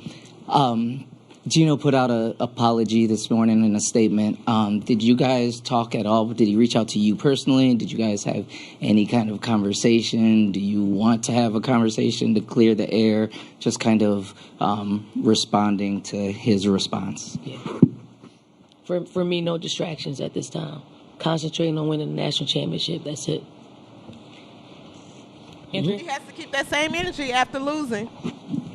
Geno put out an apology this morning in a statement. Did you guys talk at all? Did he reach out to you personally? Did you guys have any kind of conversation? Do you want to have a conversation to clear the air? Just kind of responding to his response. Yeah. For me, no distractions at this time. Concentrating on winning the national championship. That's it. He has to keep that same energy after losing.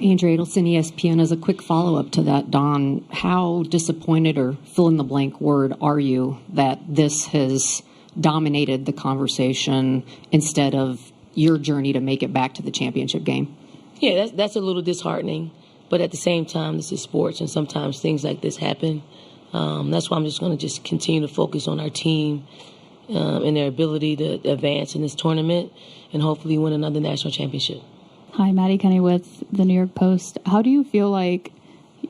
Andrea Adelson, ESPN. As a quick follow-up to that, Don, how disappointed or fill-in-the-blank word are you that this has dominated the conversation instead of your journey to make it back to the championship game? Yeah, that's a little disheartening. But at the same time, this is sports, and sometimes things like this happen. That's why I'm just going to continue to focus on our team and their ability to advance in this tournament and hopefully win another national championship. Hi, Maddie Kenny with the New York Post. How do you feel like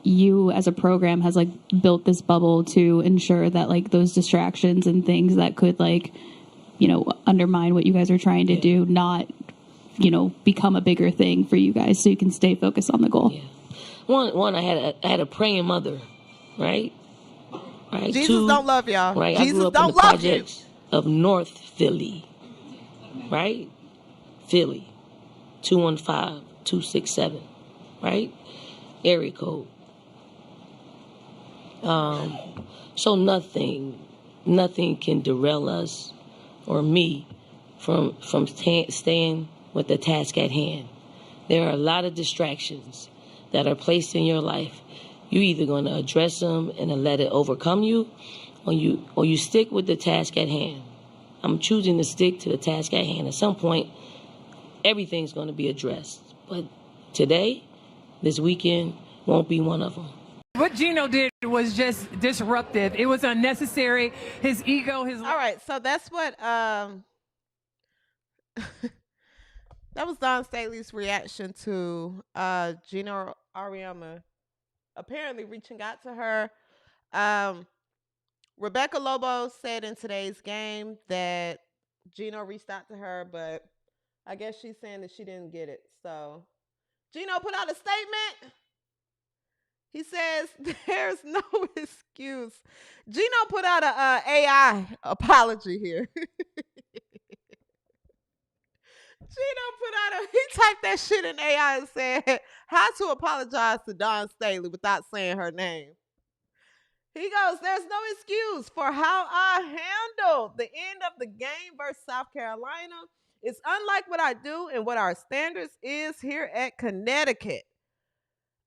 you as a program has like built this bubble to ensure that like those distractions and things that could like, you know, undermine what you guys are trying to do, not, you know, become a bigger thing for you guys so you can stay focused on the goal? Yeah. One, I had a praying mother, right? Jesus Two, don't love y'all. Right? Jesus I grew up don't in the love projects of North Philly, right? Philly, 215-267, right? Area code. So nothing can derail us or me from staying with the task at hand. There are a lot of distractions that are placed in your life. You're either going to address them and then let it overcome you, or you stick with the task at hand. I'm choosing to stick to the task at hand. At some point, everything's going to be addressed. But today, this weekend, won't be one of them. What Geno did was just disruptive. It was unnecessary. His ego, his... All right, so that's what... that was Don Staley's reaction to Geno Auriemma apparently reaching out to her. Rebecca Lobo said in today's game that Geno reached out to her, but I guess she's saying that she didn't get it. So Geno put out a statement. He says there's no excuse. Geno put out a AI apology here. He typed that shit in AI and said how to apologize to Don Staley without saying her name. He goes, there's no excuse for how I handled the end of the game versus South Carolina. It's unlike what I do and what our standards is here at Connecticut.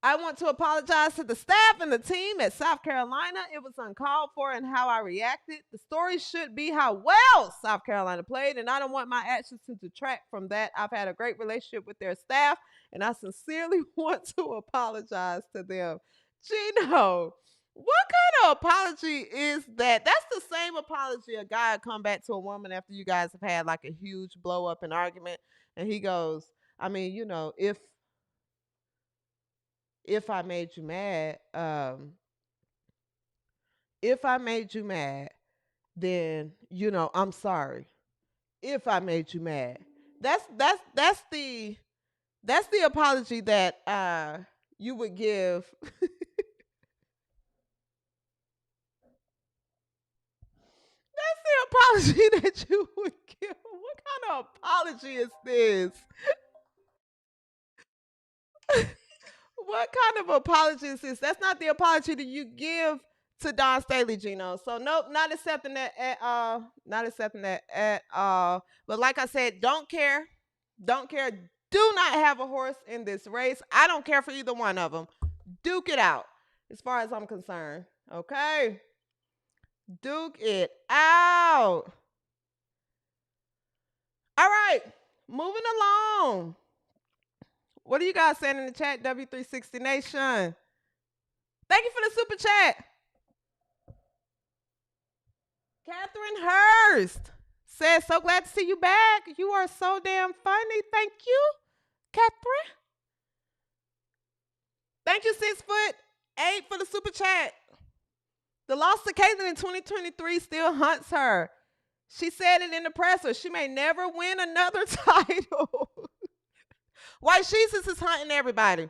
I want to apologize to the staff and the team at South Carolina. It was uncalled for in how I reacted. The story should be how well South Carolina played, and I don't want my actions to detract from that. I've had a great relationship with their staff, and I sincerely want to apologize to them. Geno, what kind of apology is that? That's the same apology a guy would come back to a woman after you guys have had like a huge blow up and argument, and he goes, I mean, you know, if I made you mad, then, you know, I'm sorry. If I made you mad. That's the apology that you would give. That's the apology that you would give. What kind of apology is this? What kind of apology is this? That's not the apology that you give to Don Staley, Geno. So nope, not accepting that at all. Not accepting that at all. But like I said, don't care. Don't care. Do not have a horse in this race. I don't care for either one of them. Duke it out, as far as I'm concerned. Okay? Duke it out. All right. Moving along. What are you guys saying in the chat, W360 Nation? Thank you for the super chat. Catherine Hurst says, so glad to see you back. You are so damn funny. Thank you, Catherine. Thank you, 6'8" for the super chat. The loss to Caitlin in 2023 still haunts her. She said it in the presser. She may never win another title. White Jesus is hunting everybody.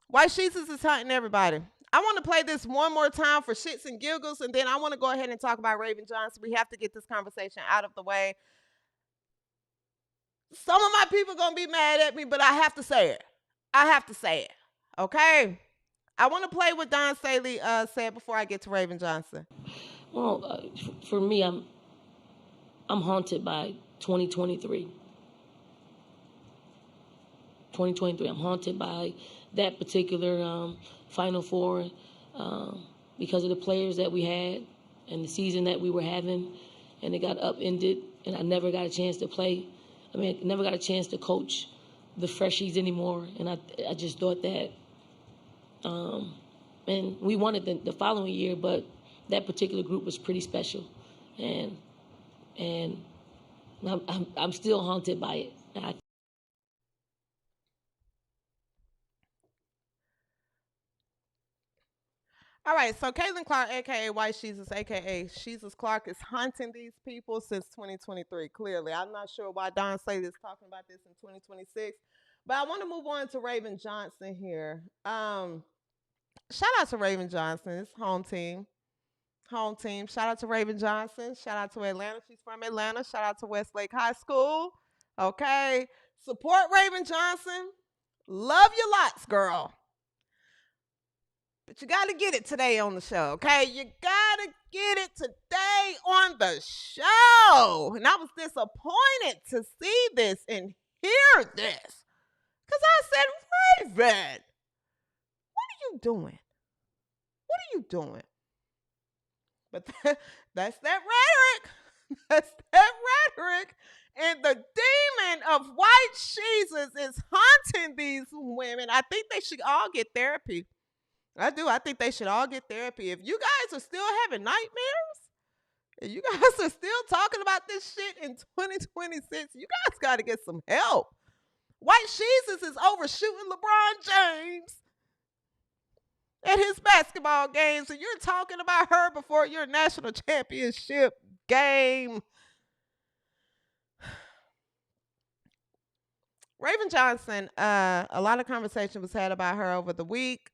White Jesus is hunting everybody. I want to play this one more time for shits and giggles, and then I want to go ahead and talk about Raven Johnson. We have to get this conversation out of the way. Some of my people are going to be mad at me, but I have to say it. I have to say it. Okay? I want to play what Don Staley said before I get to Raven Johnson. Well, for me, I'm haunted by 2023. 2023. I'm haunted by that particular Final Four because of the players that we had and the season that we were having, and it got upended, and I never got a chance to play. I mean, I never got a chance to coach the freshies anymore, and I just thought that, and we won it the following year, but that particular group was pretty special, and I'm still haunted by it. All right, so Caitlin Clark, a.k.a. White Jesus, a.k.a. Jesus Clark, is hunting these people since 2023, clearly. I'm not sure why Don Staley is talking about this in 2026, but I want to move on to Raven Johnson here. Shout out to Raven Johnson, it's home team. Home team. Shout out to Raven Johnson. Shout out to Atlanta. She's from Atlanta. Shout out to Westlake High School. Okay. Support Raven Johnson. Love you lots, girl. But you got to get it today on the show, okay? You got to get it today on the show. And I was disappointed to see this and hear this. Because I said, Raven, what are you doing? What are you doing? But that's that rhetoric. That's that rhetoric. And the demon of white Jesus is haunting these women. I think they should all get therapy. I do. I think they should all get therapy. If you guys are still having nightmares, and you guys are still talking about this shit in 2026, you guys got to get some help. White Jesus is overshooting LeBron James at his basketball games, and you're talking about her before your national championship game. Raven Johnson, a lot of conversation was had about her over the week.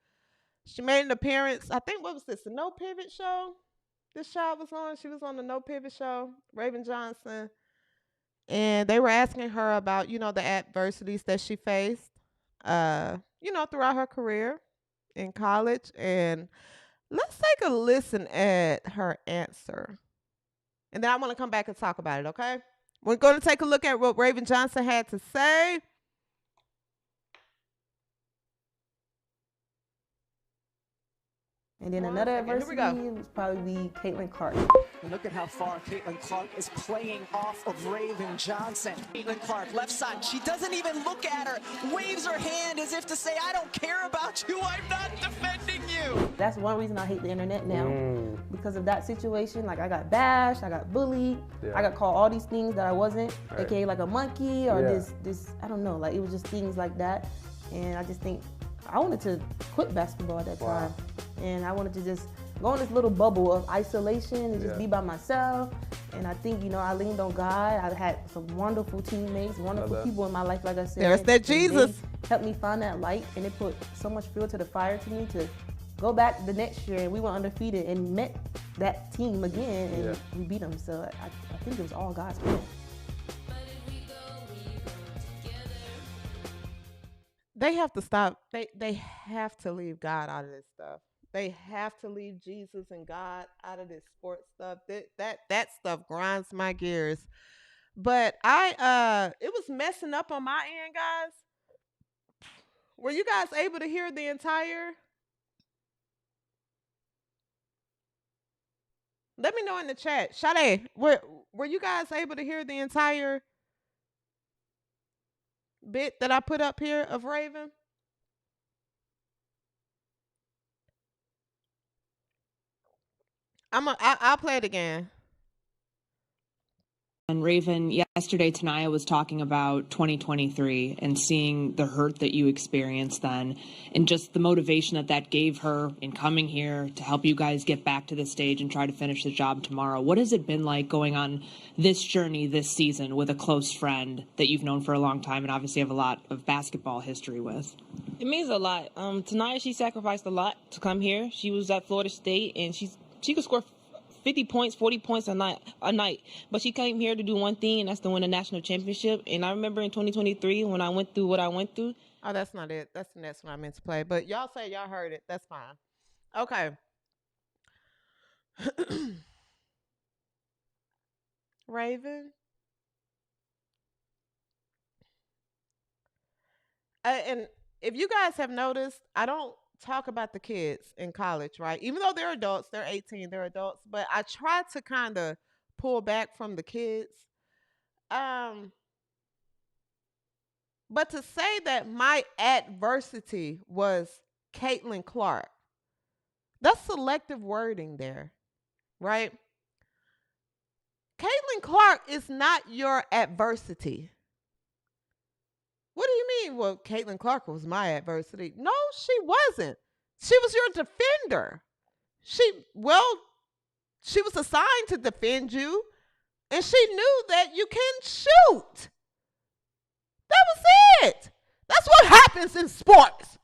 She made an appearance, I think, what was this, the No Pivot show? This show was on. She was on the No Pivot show, Raven Johnson. And they were asking her about, the adversities that she faced, throughout her career in college. And let's take a listen at her answer. And then I want to come back and talk about it, okay? We're going to take a look at what Raven Johnson had to say. And then another adversity would probably be Caitlin Clark. And look at how far Caitlin Clark is playing off of Raven Johnson. Caitlin Clark, left side, she doesn't even look at her, waves her hand as if to say, I don't care about you, I'm not defending you. That's one reason I hate the internet now. Because of that situation, like I got bashed, I got bullied, I got called all these things that I wasn't, aka like a monkey or this, I don't know, like it was just things like that. And I just think, I wanted to quit basketball at that time. And I wanted to just go in this little bubble of isolation and just be by myself. And I think, I leaned on God. I had some wonderful teammates, wonderful people in my life, like I said. There's that Jesus. They helped me find that light, and it put so much fuel to the fire to me to go back the next year, and we were undefeated and met that team again, and we beat them. So I think it was all God's plan. They have to stop. They have to leave God out of this stuff. They have to leave Jesus and God out of this sports stuff. That stuff grinds my gears. But it was messing up on my end, guys. Were you guys able to hear the entire? Let me know in the chat. Sade, were you guys able to hear the entire bit that I put up here of Raven? I'll play it again. And Raven, yesterday Tanaya was talking about 2023 and seeing the hurt that you experienced then and just the motivation that gave her in coming here to help you guys get back to the stage and try to finish the job tomorrow. What has it been like going on this journey this season with a close friend that you've known for a long time and obviously have a lot of basketball history with? It means a lot. Tanaya, she sacrificed a lot to come here. She was at Florida State, and she could score 50 points, 40 points a night. But she came here to do one thing, and that's to win a national championship. And I remember in 2023 when I went through what I went through. Oh, that's not it. That's the next one I meant to play. But y'all say y'all heard it. That's fine. Okay. Raven. And if you guys have noticed, I don't talk about the kids in college, right? Even though they're adults, they're 18, they're adults, but I try to kind of pull back from the kids. But to say that my adversity was Caitlin Clark, that's selective wording there, right? Caitlin Clark is not your adversity. What do you mean? Well, Caitlin Clark was my adversity. No, she wasn't. She was your defender. She was assigned to defend you, and she knew that you can shoot. That was it. That's what happens in sports.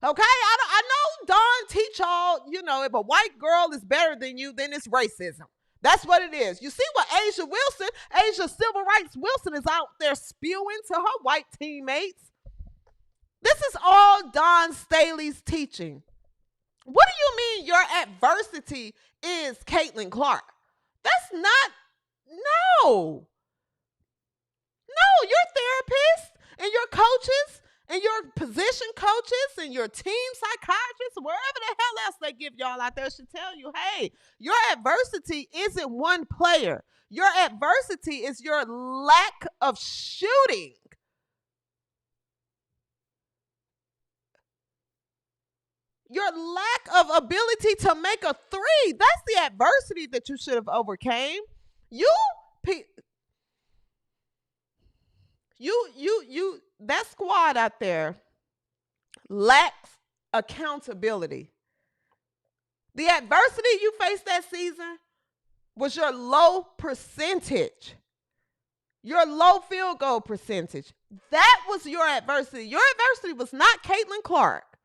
Okay? I know Don teach y'all, if a white girl is better than you, then it's racism. That's what it is. You see what Asia Civil Rights Wilson is out there spewing to her white teammates. This is all Don Staley's teaching. What do you mean your adversity is Caitlin Clark? That's not, no. No, your therapist and your coaches and your position coaches and your team psychiatrists, wherever the hell else they give y'all out there, should tell you, hey, your adversity isn't one player. Your adversity is your lack of shooting. Your lack of ability to make a three. That's the adversity that you should have overcame. That squad out there lacks accountability. The adversity you faced that season was your low percentage, your low field goal percentage. That was your adversity. Your adversity was not Caitlin Clark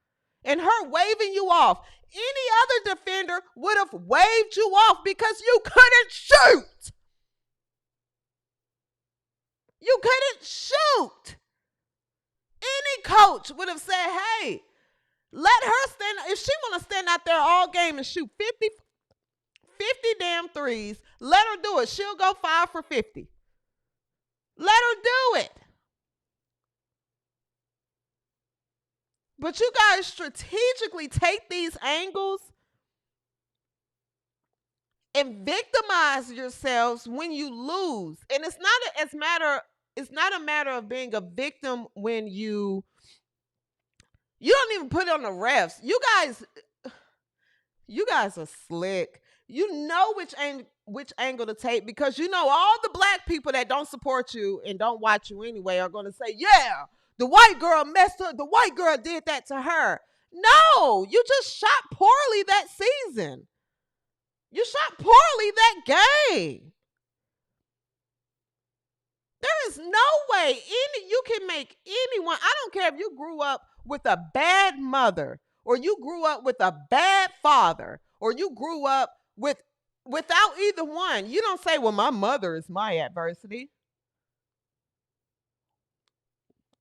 and her waving you off. Any other defender would have waved you off because you couldn't shoot. You couldn't shoot. Any coach would have said, hey, let her stand. If she want to stand out there all game and shoot 50 damn threes, let her do it. She'll go 5 for 50. Let her do it. But you guys strategically take these angles and victimize yourselves when you lose. And it's not a matter of being a victim when you don't even put it on the refs. You guys are slick. You know which angle to take, because you know all the black people that don't support you and don't watch you anyway are going to say, yeah, the white girl messed up. The white girl did that to her. No, you just shot poorly that season. You shot poorly that game. There is no way you can make anyone, I don't care if you grew up with a bad mother, or you grew up with a bad father, or you grew up without either one. You don't say, well, my mother is my adversity.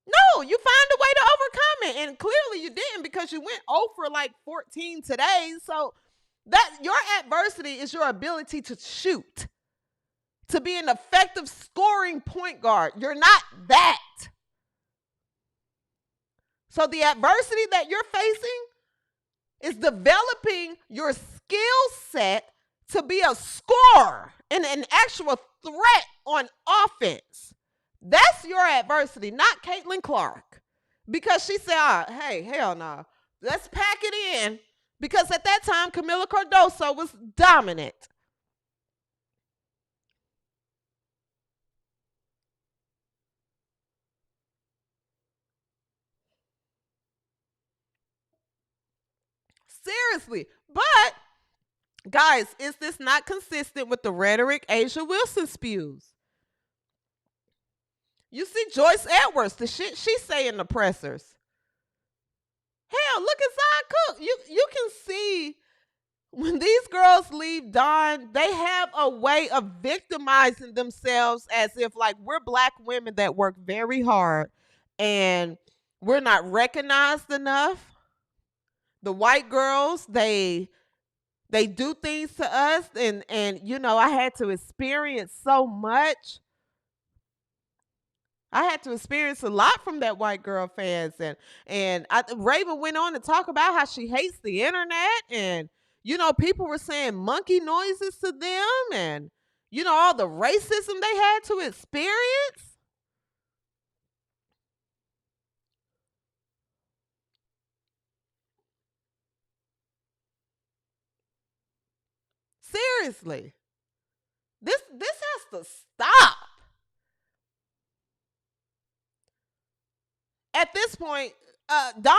No, you find a way to overcome it. And clearly you didn't, because you went 0 for like 14 today. So that your adversity is your ability to shoot, to be an effective scoring point guard. You're not that. So the adversity that you're facing is developing your skill set to be a scorer and an actual threat on offense. That's your adversity, not Caitlin Clark. Because she said, hey, hell no. Let's pack it in. Because at that time, Camila Cardoso was dominant. Seriously. But, guys, is this not consistent with the rhetoric Asia Wilson spews? You see Joyce Edwards, the shit she say in the pressers. Hell, look at Zion Cook. You can see when these girls leave Dawn, they have a way of victimizing themselves as if like we're black women that work very hard and we're not recognized enough. The white girls, they do things to us, and you know, I had to experience so much. I had to experience a lot from that white girl fans, and Raven went on to talk about how she hates the internet, and you know, people were saying monkey noises to them, and you know, all the racism they had to experience. Seriously, this has to stop. At this point, Don,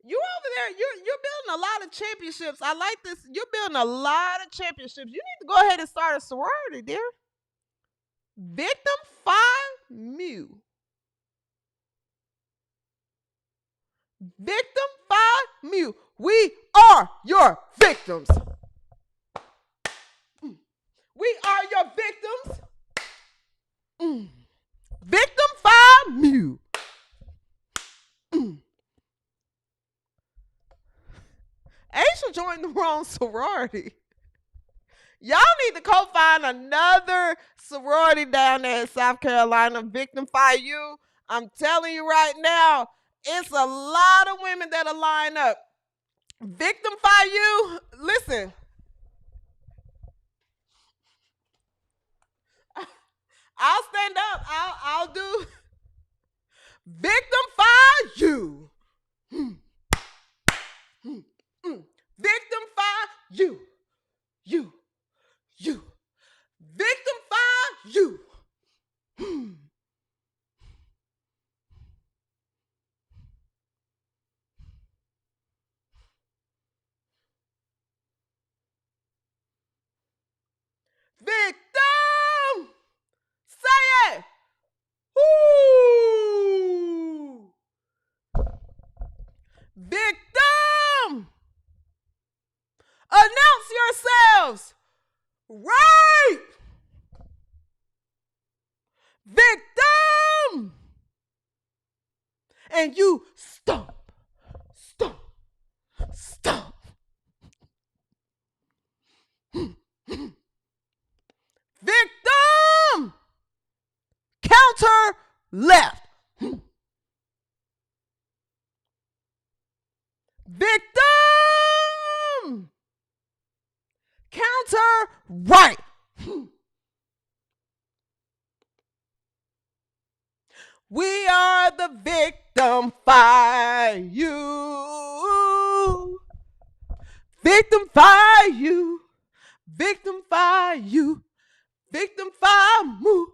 you're over there. You're building a lot of championships. I like this. You're building a lot of championships. You need to go ahead and start a sorority, dear. Victim Phi Mu. Victim Phi Mu. We are your victims. We are your victims. Victim Phi Mu. Asia joined the wrong sorority. Y'all need to co-find another sorority down there in South Carolina, Victim Phi U. I'm telling you right now, it's a lot of women that'll line up. Victim Phi U, listen. I'll stand up. I'll do Victim Phi U. Victim Phi U. You. Victim Phi U. Victim! Say it! Ooh! Victim! Announce yourselves! Right! Victim! And you stomp. Victim! Counter left. Victim! Counter right. We are the Victim Phi U. Victim Phi U. Victim Phi U. Victim Phi Mu.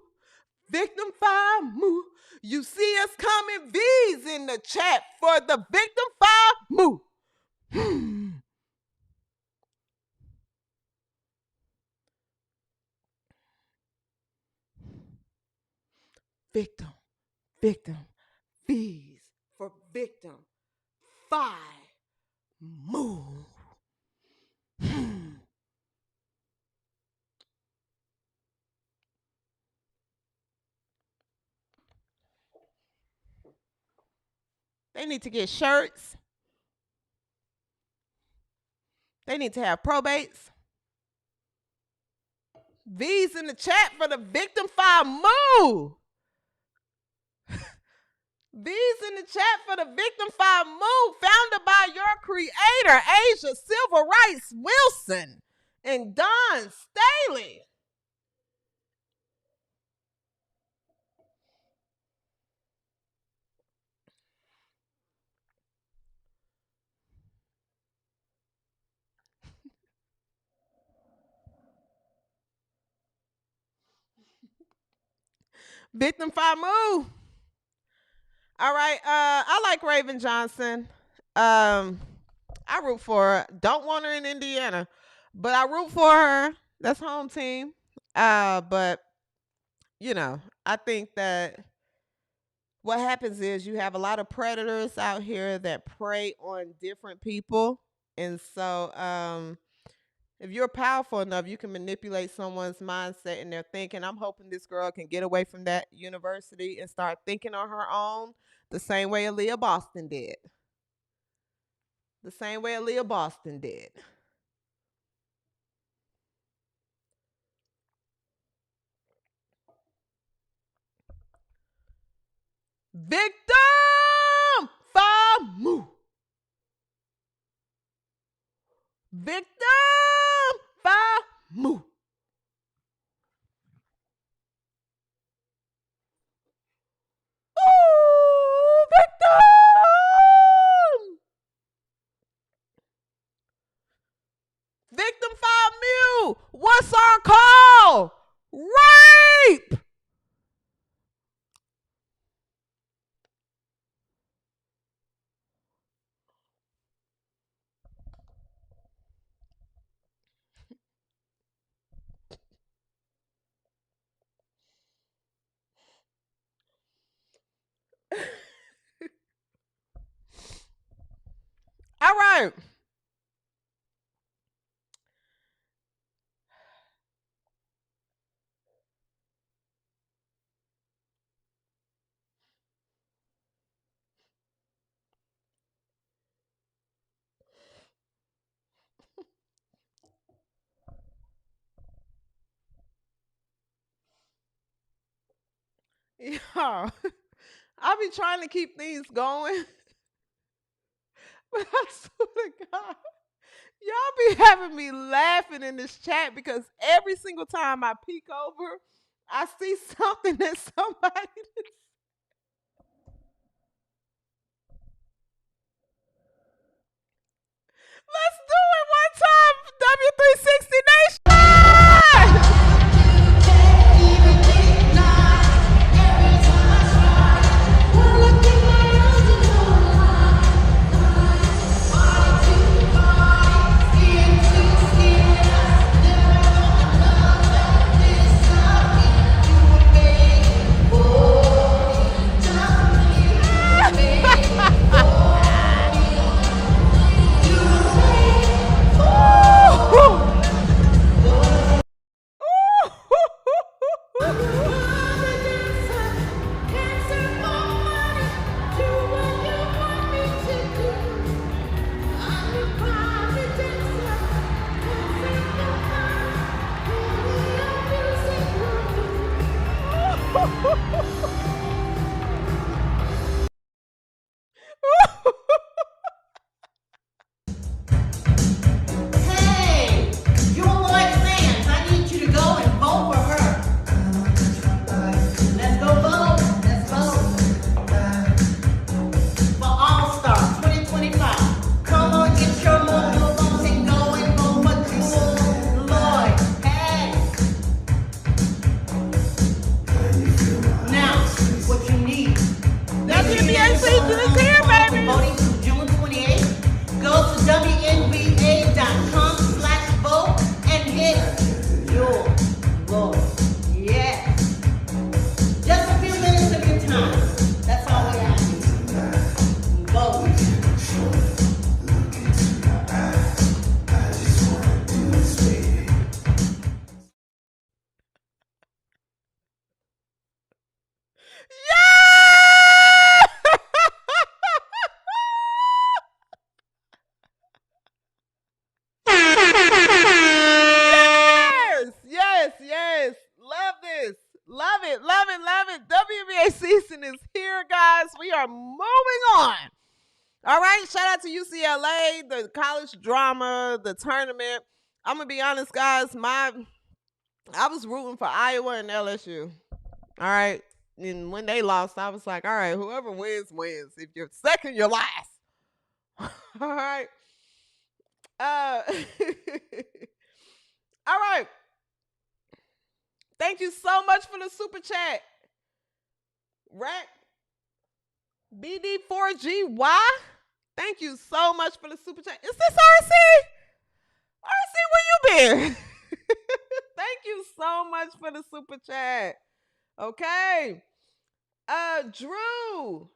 Victim Phi Mu. You see us coming, V's in the chat for the Victim Phi Mu. Victim, V's for Victim Phi Mu. They need to get shirts. They need to have probates. V's in the chat for the Victim Phi Mu. V's in the chat for the Victim Phi Mu, founded by your creator, Asia Civil Rights Wilson and Don Staley. Victim Phi Mu. All right. I like Raven Johnson. I I root for her. Don't want her in Indiana, but I root for her. That's home team. But I think that what happens is you have a lot of predators out here that prey on different people, and so if you're powerful enough, you can manipulate someone's mindset and their thinking. I'm hoping this girl can get away from that university and start thinking on her own, the same way Aaliyah Boston did. The same way Aaliyah Boston did. Victim Famu. Victim Famu. Ooh, victim. Victim Famu. What's our call? Rape. All right. Yeah. I be trying to keep things going. But I swear to God, y'all be having me laughing in this chat because every single time I peek over, I see something that somebody is. Let's do it one time, W360 Nation! Hey, you Lloyd fans, I need you to go and vote for her. Let's go vote. Let's vote. For All-Star 2025. Come on, get your mobile phones and go and vote for Jewel Lloyd. Hey. Now, what you need. WNBA season is here, baby. Voting through June 28th. Go to WNBA.com/vote and hit your vote. Yes. Just a few minutes of your time. That's all we ask you. Vote. Yes. Love this. Love it. WNBA season is here, guys. We are moving on. All right. Shout out to UCLA, the college drama, the tournament. I'm going to be honest, guys. I was rooting for Iowa and LSU. All right. And when they lost, I was like, all right, whoever wins, wins. If you're second, you're last. All right. All right. Thank you so much for the super chat. Rack BD4GY. Thank you so much for the super chat. Is this RC? RC, where you been? Thank you so much for the super chat. Okay. Drew.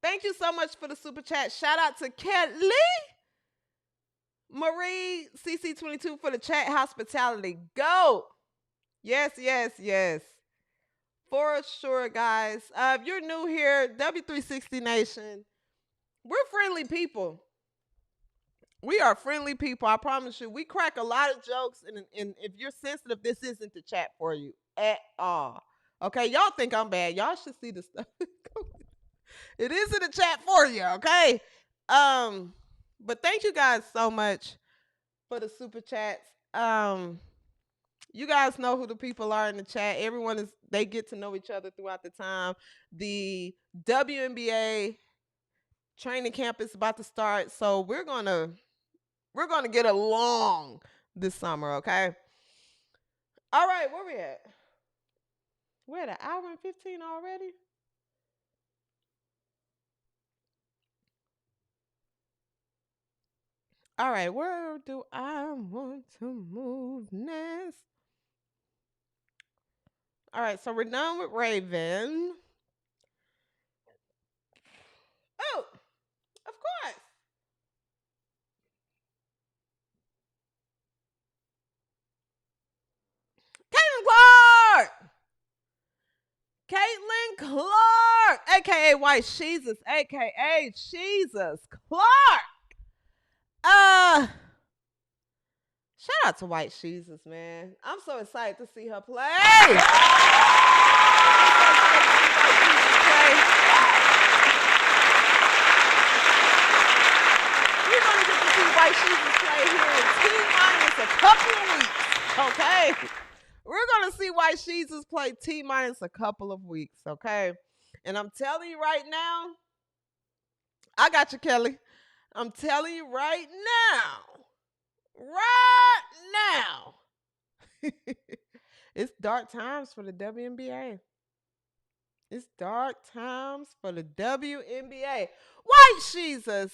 Thank you so much for the super chat. Shout out to Kelly. Marie CC22 for the chat hospitality. Go. Yes, yes, yes. For sure, guys. If you're new here, W360 Nation, we're friendly people. We are friendly people. I promise you. We crack a lot of jokes, and if you're sensitive, this isn't the chat for you at all. Okay, y'all think I'm bad. Y'all should see the stuff. It isn't a chat for you, okay? But thank you guys so much for the super chats. You guys know who the people are in the chat. They get to know each other throughout the time. The WNBA training camp is about to start, so we're gonna get along this summer, okay? All right, where we at? We're at an hour and 15 already. All right, where do I want to move next? All right, so we're done with Raven. Oh, of course. Caitlin Clark, a.k.a. White Jesus, a.k.a. Jesus Clark. Shout out to White Jesus, man. I'm so excited to see her play. We're going to get to see White Jesus play here in T-minus a couple of weeks, okay? We're going to see White Jesus play T-minus a couple of weeks, okay? And I'm telling you right now, I got you, Kelly. I'm telling you right now, it's dark times for the WNBA. It's dark times for the WNBA. White Jesus,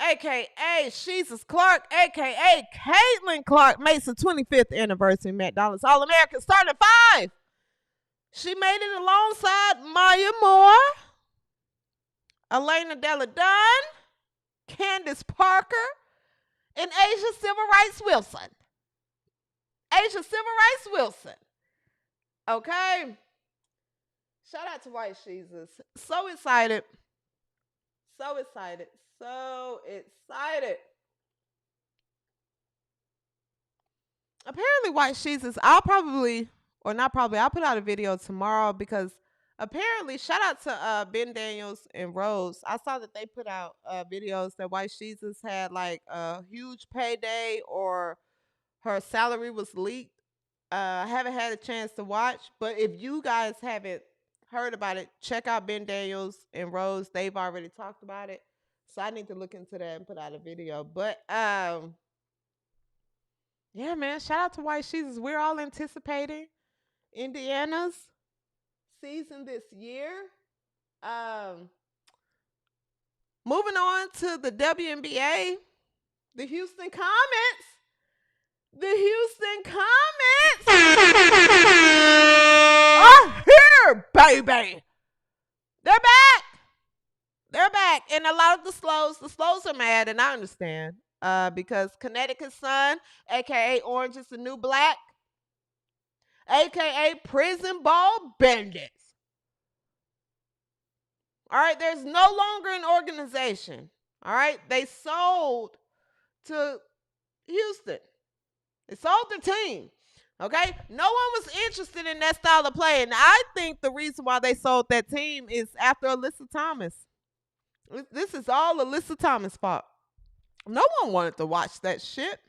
a.k.a. Jesus Clark, a.k.a. Caitlin Clark, makes the 25th anniversary McDonald's All-American starting at 5. She made it alongside Maya Moore, Elena Della Dunn, Candace Parker, and Asia Civil Rights Wilson. Okay? Shout out to White Jesus. So excited. Apparently, White Jesus, I'll put out a video tomorrow because apparently, shout out to Ben Daniels and Rose. I saw that they put out videos that White Jesus had like a huge payday or her salary was leaked. I haven't had a chance to watch, but if you guys haven't heard about it, check out Ben Daniels and Rose. They've already talked about it. So I need to look into that and put out a video. But yeah, man, shout out to White Jesus. We're all anticipating Indiana's season this year. Moving on to the WNBA, the Houston Comets. Are here, baby. They're back. And a lot of the slows are mad, and I understand. Because Connecticut Sun, a.k.a. Orange is the New Black, a.k.a. Prison Ball Bandits. All right, there's no longer an organization. All right, they sold to Houston. They sold their team. Okay, no one was interested in that style of play, and I think the reason why they sold that team is after Alyssa Thomas. This is all Alyssa Thomas' fault. No one wanted to watch that shit.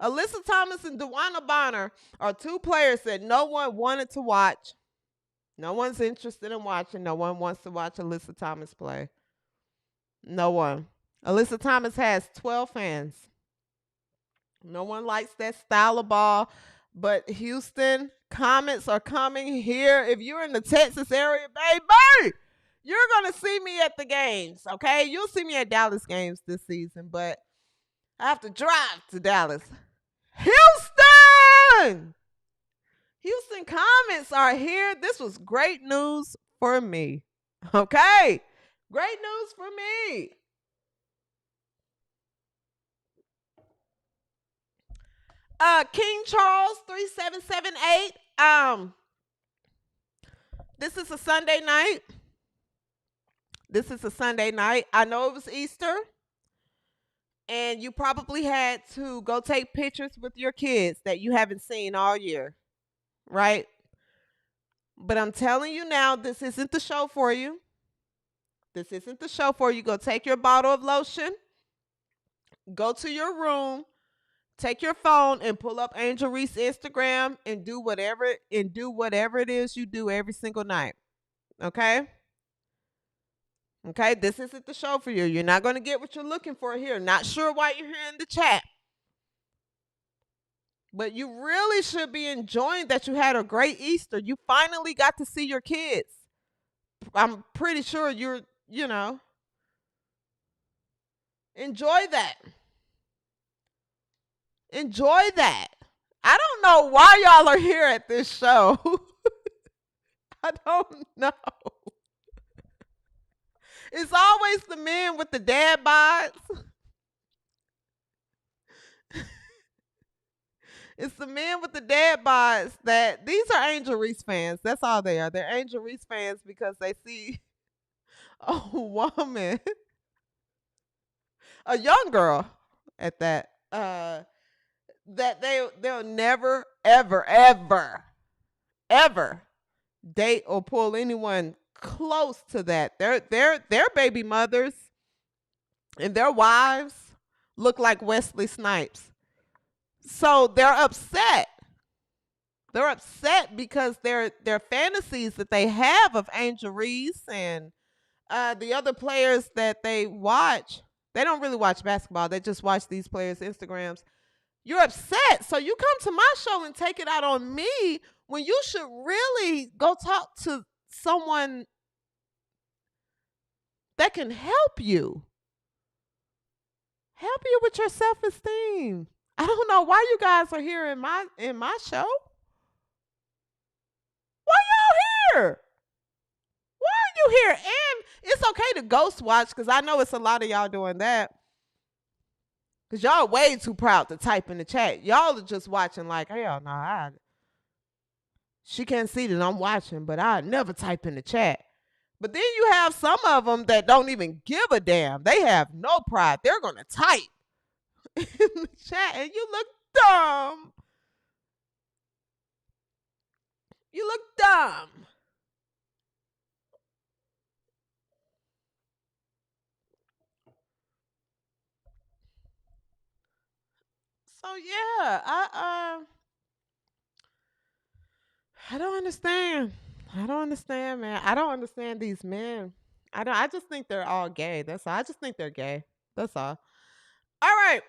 Alyssa Thomas and DeWanna Bonner are two players that no one wanted to watch. No one's interested in watching. No one wants to watch Alyssa Thomas play. No one. Alyssa Thomas has 12 fans. No one likes that style of ball. But Houston Comets are coming here. If you're in the Texas area, baby, You're going to see me at the games, okay? You'll see me at Dallas games this season, but I have to drive to Dallas. Houston! Houston comments are here. This was great news for me. Okay? Great news for me. King Charles 3778. This is a Sunday night. I know it was Easter. And you probably had to go take pictures with your kids that you haven't seen all year. Right? But I'm telling you now, this isn't the show for you. Go take your bottle of lotion. Go to your room. Take your phone and pull up Angel Reese Instagram and do whatever it is you do every single night. Okay? Okay, this isn't the show for you. You're not going to get what you're looking for here. Not sure why you're here in the chat. But you really should be enjoying that you had a great Easter. You finally got to see your kids. I'm pretty sure enjoy that. Enjoy that. I don't know why y'all are here at this show. I don't know. It's always the men with the dad bods. It's the men with the dad bods that these are Angel Reese fans. That's all they are. They're Angel Reese fans because they see a woman, a young girl at that, that they'll never, ever date or pull anyone close to that. Their baby mothers and their wives look like Wesley Snipes. So they're upset. They're upset because their fantasies that they have of Angel Reese and the other players that they watch, they don't really watch basketball. They just watch these players' Instagrams. You're upset. So you come to my show and take it out on me when you should really go talk to someone that can help you. Help you with your self-esteem. I don't know why you guys are here in my show. Why y'all here? Why are you here? And it's okay to ghost watch because I know it's a lot of y'all doing that. Because y'all are way too proud to type in the chat. Y'all are just watching like, hell no, she can't see that I'm watching, but I never type in the chat. But then you have some of them that don't even give a damn. They have no pride. They're going to type in the chat and you look dumb. You look dumb. So yeah, I don't understand. I don't understand, man. I don't understand these men. I just think they're all gay. That's all. I just think they're gay. That's all. All right.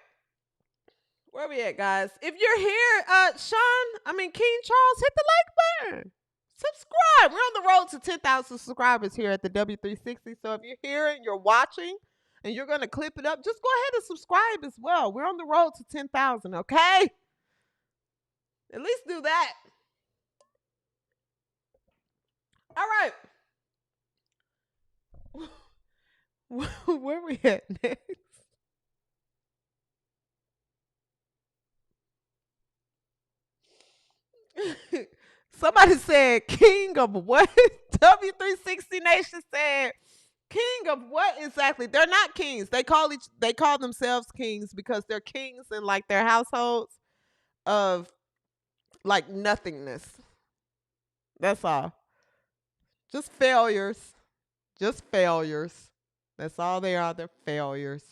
Where we at, guys? If you're here, King Charles, hit the like button. Subscribe. We're on the road to 10,000 subscribers here at the W360. So if you're here and you're watching and you're going to clip it up, just go ahead and subscribe as well. We're on the road to 10,000, okay? At least do that. All right. Where we at next? Somebody said king of what? W360 Nation said king of what exactly? They're not kings. They call themselves kings because they're kings in like their households of like nothingness. That's all. Just failures. Just failures. That's all they are. They're failures.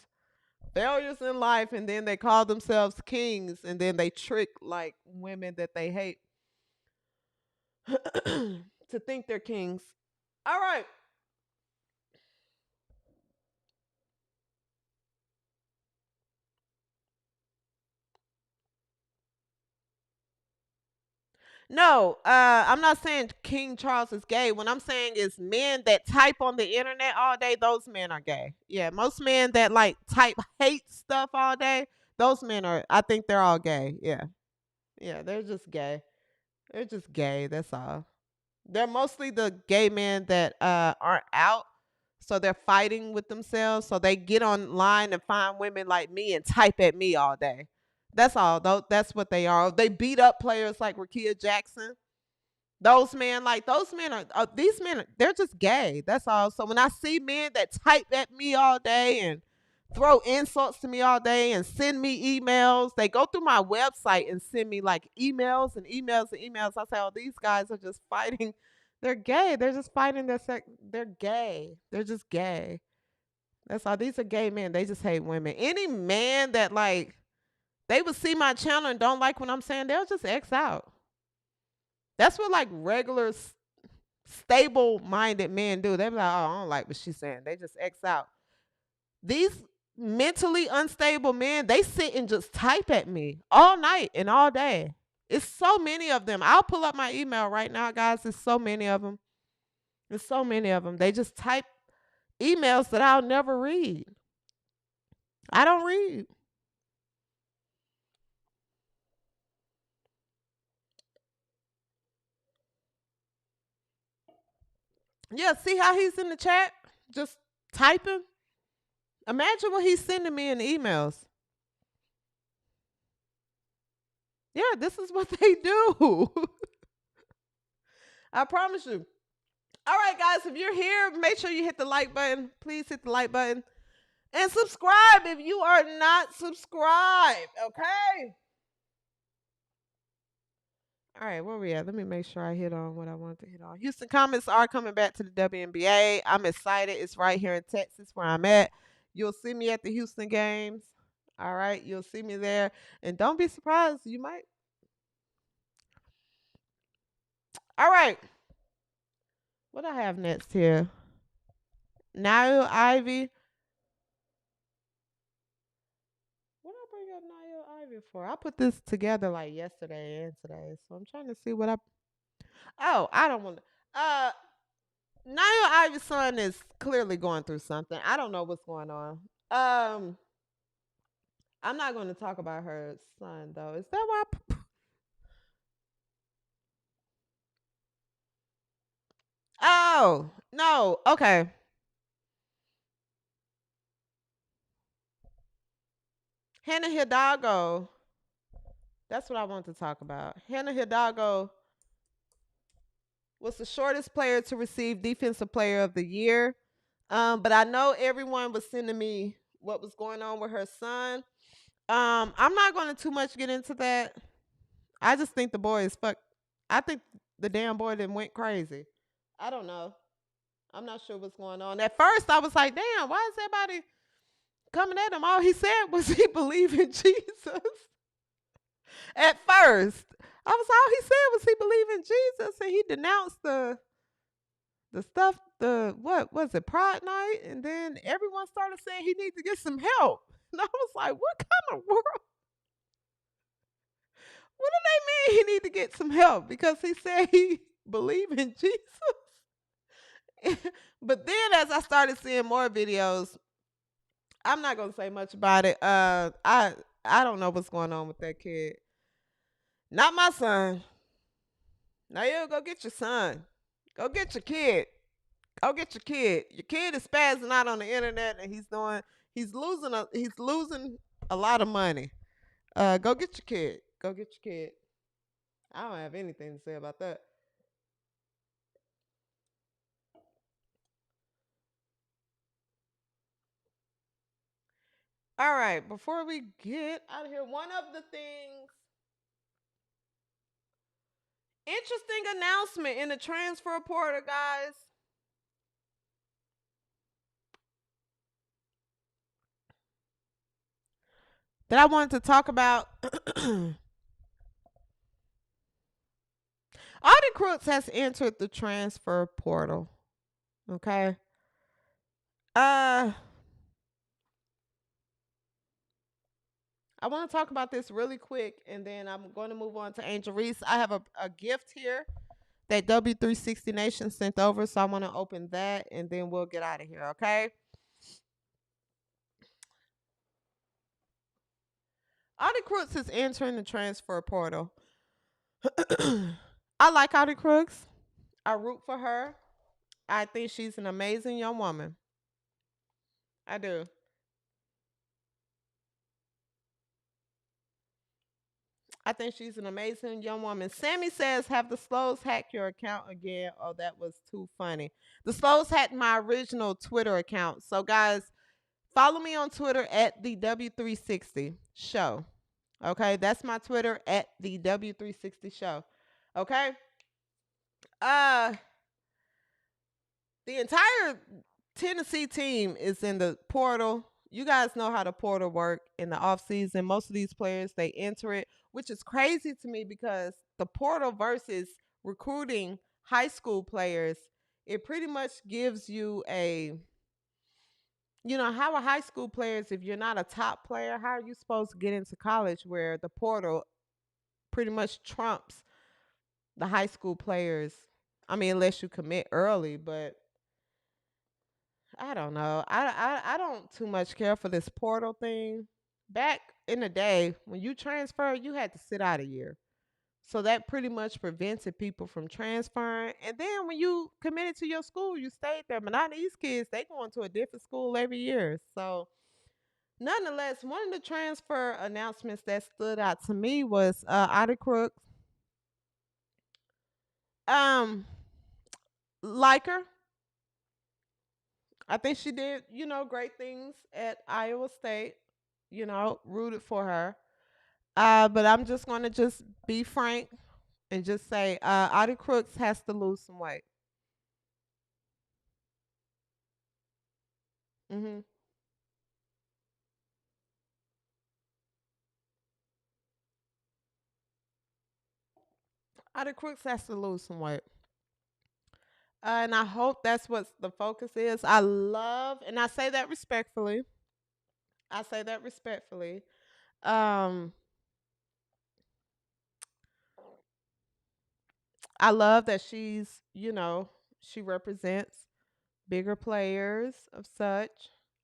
Failures in life, and then they call themselves kings, and then they trick like women that they hate to think they're kings. All right. No, I'm not saying King Charles is gay. What I'm saying is men that type on the internet all day, those men are gay. Yeah, most men that like type hate stuff all day, those men are, I think they're all gay. Yeah. Yeah, they're just gay. They're just gay, that's all. They're mostly the gay men that aren't out. So they're fighting with themselves. So they get online and find women like me and type at me all day. That's all. That's what they are. They beat up players like Rakia Jackson. Those men are these men. They're just gay. That's all. So when I see men that type at me all day and throw insults to me all day and send me emails, they go through my website and send me like emails and emails and emails. I say, oh, these guys are just fighting. They're gay. They're just fighting their sex. They're gay. They're just gay. That's all. These are gay men. They just hate women. Any man that like they would see my channel and don't like what I'm saying, they'll just X out. That's what like regular stable-minded men do. They be like, oh, I don't like what she's saying. They just X out. These mentally unstable men, they sit and just type at me all night and all day. It's so many of them. I'll pull up my email right now, guys. There's so many of them. There's so many of them. They just type emails that I'll never read. I don't read. Yeah, see how he's in the chat? Just typing. Imagine what he's sending me in the emails. Yeah, this is what they do. I promise you. All right, guys, if you're here, make sure you hit the like button. Please hit the like button. And subscribe if you are not subscribed, okay? All right, where we at? Let me make sure I hit on what I wanted to hit on. Houston Comets are coming back to the WNBA. I'm excited. It's right here in Texas where I'm at. You'll see me at the Houston games. All right, you'll see me there. And don't be surprised. You might. All right. What do I have next here? Niall Ivy. What did I bring up Niall Ivy for? I put this together like yesterday and today. So I'm trying to see what I... Oh, I don't want to... Niall Ivy's son is clearly going through something. I don't know what's going on. I'm not going to talk about her son, though. Is that why Oh, no. Okay. Hannah Hidalgo. That's what I want to talk about. Hannah Hidalgo was the shortest player to receive Defensive Player of the Year. But I know everyone was sending me what was going on with her son. I'm not going to too much get into that. I just think the boy is fucked. I think the damn boy then went crazy. I don't know. I'm not sure what's going on. At first, I was like, damn, why is everybody coming at him? All he said was he believed in Jesus. At first, I was all he said was he believed in Jesus, and he denounced the stuff, what was it, Pride Night, and then everyone started saying he needs to get some help. And I was like, what kind of world? What do they mean he need to get some help? Because he said he believed in Jesus. But then as I started seeing more videos, I'm not gonna say much about it. I don't know what's going on with that kid. Not my son. Now you go get your son. Go get your kid. Go get your kid. Your kid is spazzing out on the internet and he's losing a lot of money. Go get your kid. Go get your kid. I don't have anything to say about that. All right, before we get out of here, one of the things, interesting announcement in the transfer portal, guys. That I wanted to talk about. Audie Crooks has entered the transfer portal. Okay. I want to talk about this really quick, and then I'm going to move on to Angel Reese. I have a gift here that W360 Nation sent over, so I want to open that, and then we'll get out of here, okay? Audie Crooks is entering the transfer portal. I like Audie Crooks. I root for her. I think she's an amazing young woman. I do. I think she's an amazing young woman. Sammy says, have the Slows hack your account again? Oh, that was too funny. The Slows hacked my original Twitter account. So, guys, follow me on Twitter at the W360 Show. Okay, that's my Twitter at the W360 Show. Okay. The entire Tennessee team is in the portal. You guys know how the portal work in the offseason. Most of these players, they enter it, which is crazy to me because the portal versus recruiting high school players, it pretty much gives you how are high school players, if you're not a top player, how are you supposed to get into college where the portal pretty much trumps the high school players? I mean, unless you commit early, but I don't know. I don't too much care for this portal thing. Back in the day, when you transfer, you had to sit out a year. So that pretty much prevented people from transferring. And then when you committed to your school, you stayed there. But not these kids, they going to a different school every year. So nonetheless, one of the transfer announcements that stood out to me was Otter Crooks. Like her. I think she did, great things at Iowa State. Rooted for her. But I'm just gonna just be frank and just say Audie Crooks has to lose some weight. hmm Audie Crooks has to lose some weight. And I hope that's what the focus is. I love, and I say that respectfully. I say that respectfully. Um, I love that she represents bigger players of such.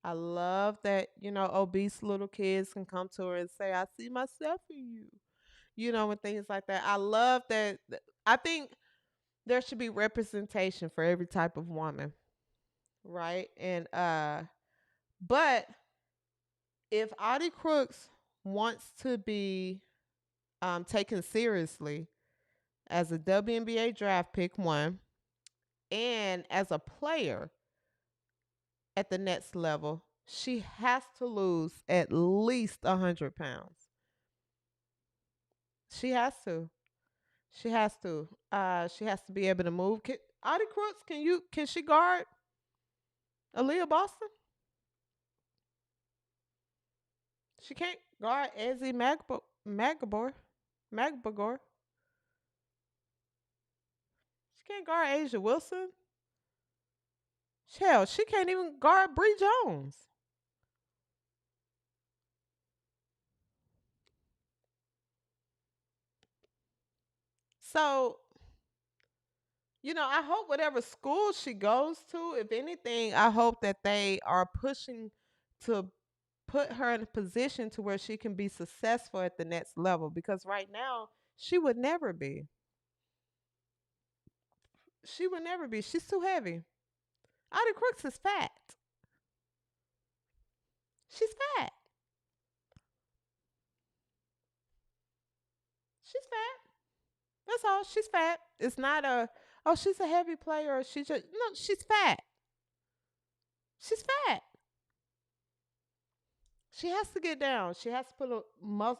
I love that, obese little kids can come to her and say, I see myself in you, and things like that. I love that. I think there should be representation for every type of woman, right? And but if Audie Crooks wants to be taken seriously as a WNBA draft pick one and as a player at the next level, she has to lose at least 100 pounds. She has to. She has to. She has to be able to move. Audie Crooks, can she guard Aaliyah Boston? She can't guard Ezzy Magabor. Magbagor. She can't guard Asia Wilson. Hell, she can't even guard Bree Jones. So, I hope whatever school she goes to, if anything, I hope that they are pushing to put her in a position to where she can be successful at the next level, because right now she would never be. She would never be. She's too heavy. Audie Crooks is fat. She's fat. She's fat. That's all. She's fat. It's not she's a heavy player. She just, no, she's fat. She's fat. She has to get down. She has to put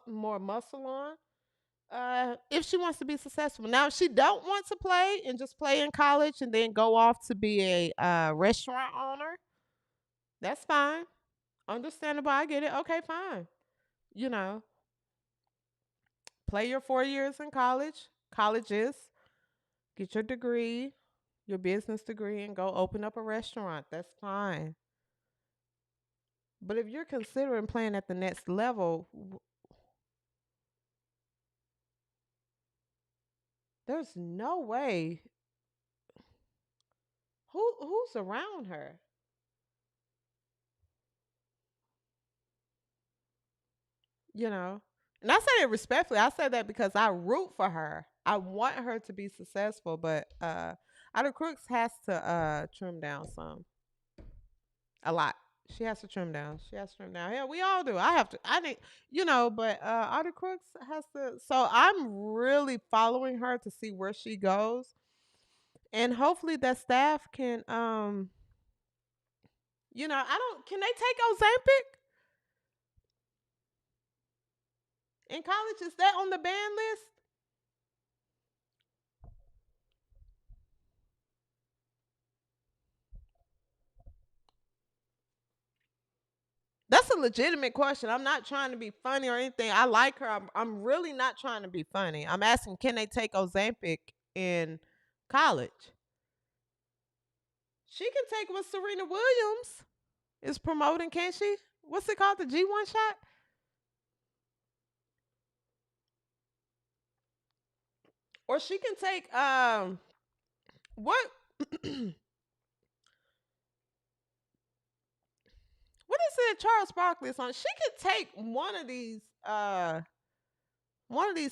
more muscle on. If she wants to be successful. Now, if she don't want to play and just play in college and then go off to be a restaurant owner, that's fine. Understandable. I get it. Okay, fine. You know, play your 4 years in college, colleges, get your degree, your business degree, and go open up a restaurant. That's fine. But if you're considering playing at the next level, There's no way. Who's around her? You know. And I say it respectfully. I say that because I root for her. I want her to be successful, but Other Crooks has to trim down some. A lot. She has to trim down. She has to trim down. Yeah, we all do. I have to. I think, but Other Crooks has to. So I'm really following her to see where she goes, and hopefully that staff can. I don't. Can they take Ozempic in college? Is that on the ban list? That's a legitimate question. I'm not trying to be funny or anything. I like her. I'm really not trying to be funny. I'm asking, can they take Ozempic in college? She can take what Serena Williams is promoting, can't she? What's it called? The G1 shot? Or she can take what what is it Charles Barkley is on? She could take one of these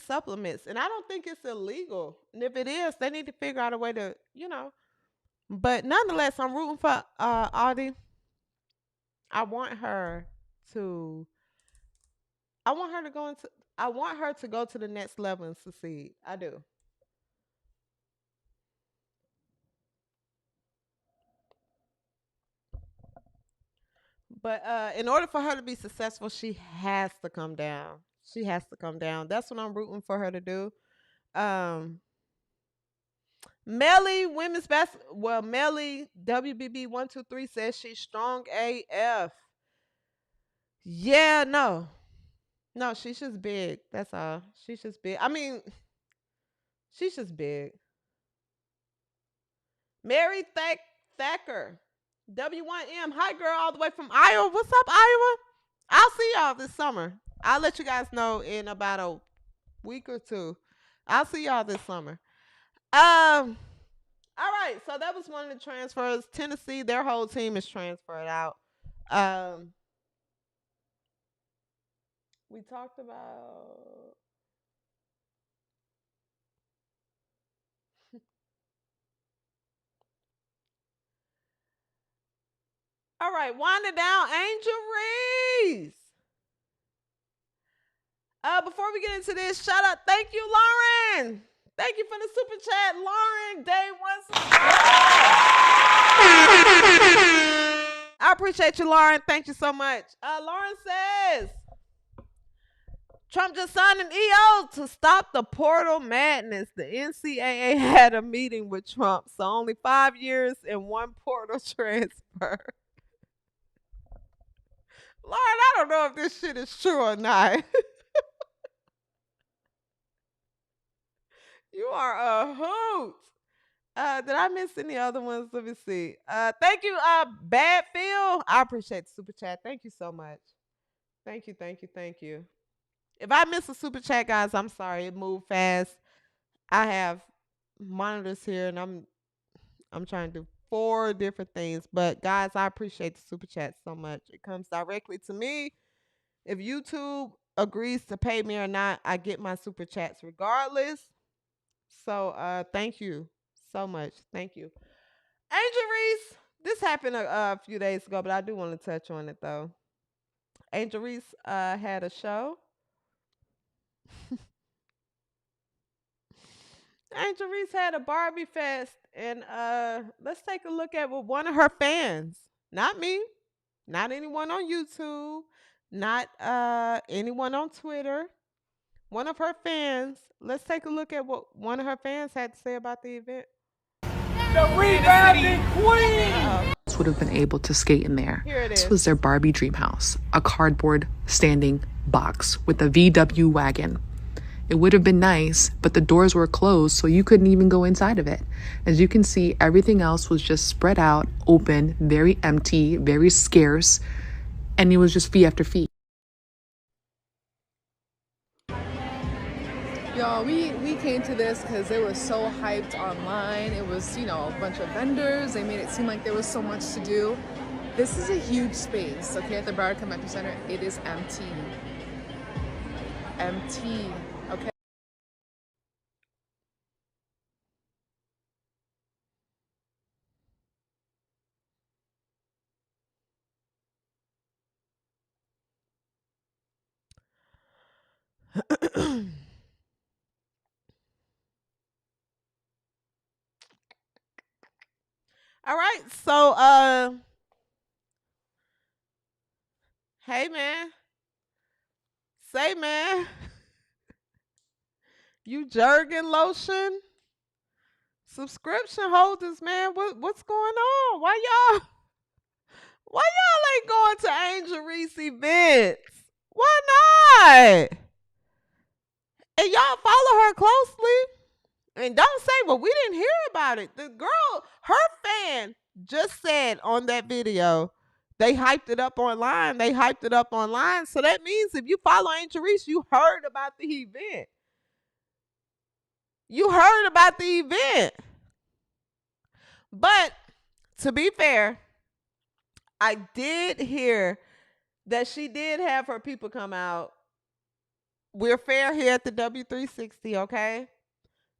supplements, and I don't think it's illegal. And if it is, they need to figure out a way to, But nonetheless, I'm rooting for Audie. I want her to go to the next level and succeed. I do. But in order for her to be successful, she has to come down. She has to come down. That's what I'm rooting for her to do. Melly women's basketball. Well, Melly WBB 123 says she's strong AF. Yeah, no, she's just big. That's all. She's just big. I mean, she's just big. Mary Thacker. W1M. Hi, girl, all the way from Iowa. What's up, Iowa? I'll see y'all this summer. I'll let you guys know in about a week or two. I'll see y'all this summer. All right. So that was one of the transfers. Tennessee, their whole team is transferred out. We talked about. All right, wind it down, Angel Reese. Before we get into this, shout out, thank you, Lauren. Thank you for the super chat, Lauren. Day one. I appreciate you, Lauren. Thank you so much. Lauren says, Trump just signed an EO to stop the portal madness. The NCAA had a meeting with Trump, so only 5 years and one portal transfer. Lauren, I don't know if this shit is true or not. You are a hoot. Did I miss any other ones? Let me see. Thank you, Bad Phil. I appreciate the super chat. Thank you so much. Thank you. If I miss a super chat, guys, I'm sorry. It moved fast. I have monitors here, and I'm trying to do 4 different things. But guys, I appreciate the super chat so much. It comes directly to me. If YouTube agrees to pay me or not, I get my super chats regardless. So thank you so much. Thank you. Angel Reese, this happened a few days ago, but I do want to touch on it though. Angel Reese had a show. Angel Reese had a Barbie Fest, and let's take a look at what one of her fans, not me, not anyone on YouTube, not anyone on Twitter, one of her fans. Let's take a look at what one of her fans had to say about the event. The rebounding queen would have been able to skate in there. Here it is. This was their Barbie dream house, a cardboard standing box with a VW wagon. It would have been nice, but the doors were closed, so you couldn't even go inside of it. As you can see, everything else was just spread out, open, very empty, very scarce, and it was just fee after fee. Yo, we came to this because it was so hyped online. It was, you know, a bunch of vendors. They made it seem like there was so much to do. This is a huge space, okay, at the Broward Convention Center. It is empty. Empty, okay? All right, so hey man, say man, you Jergen lotion subscription holders, man, what's going on? Why y'all ain't going to Angel Reese events? Why not? And y'all follow her closely. And don't say, well, we didn't hear about it. The girl, her fan just said on that video, they hyped it up online. So that means if you follow Angel Reese, you heard about the event. But to be fair, I did hear that she did have her people come out. We're fair here at the W360, okay?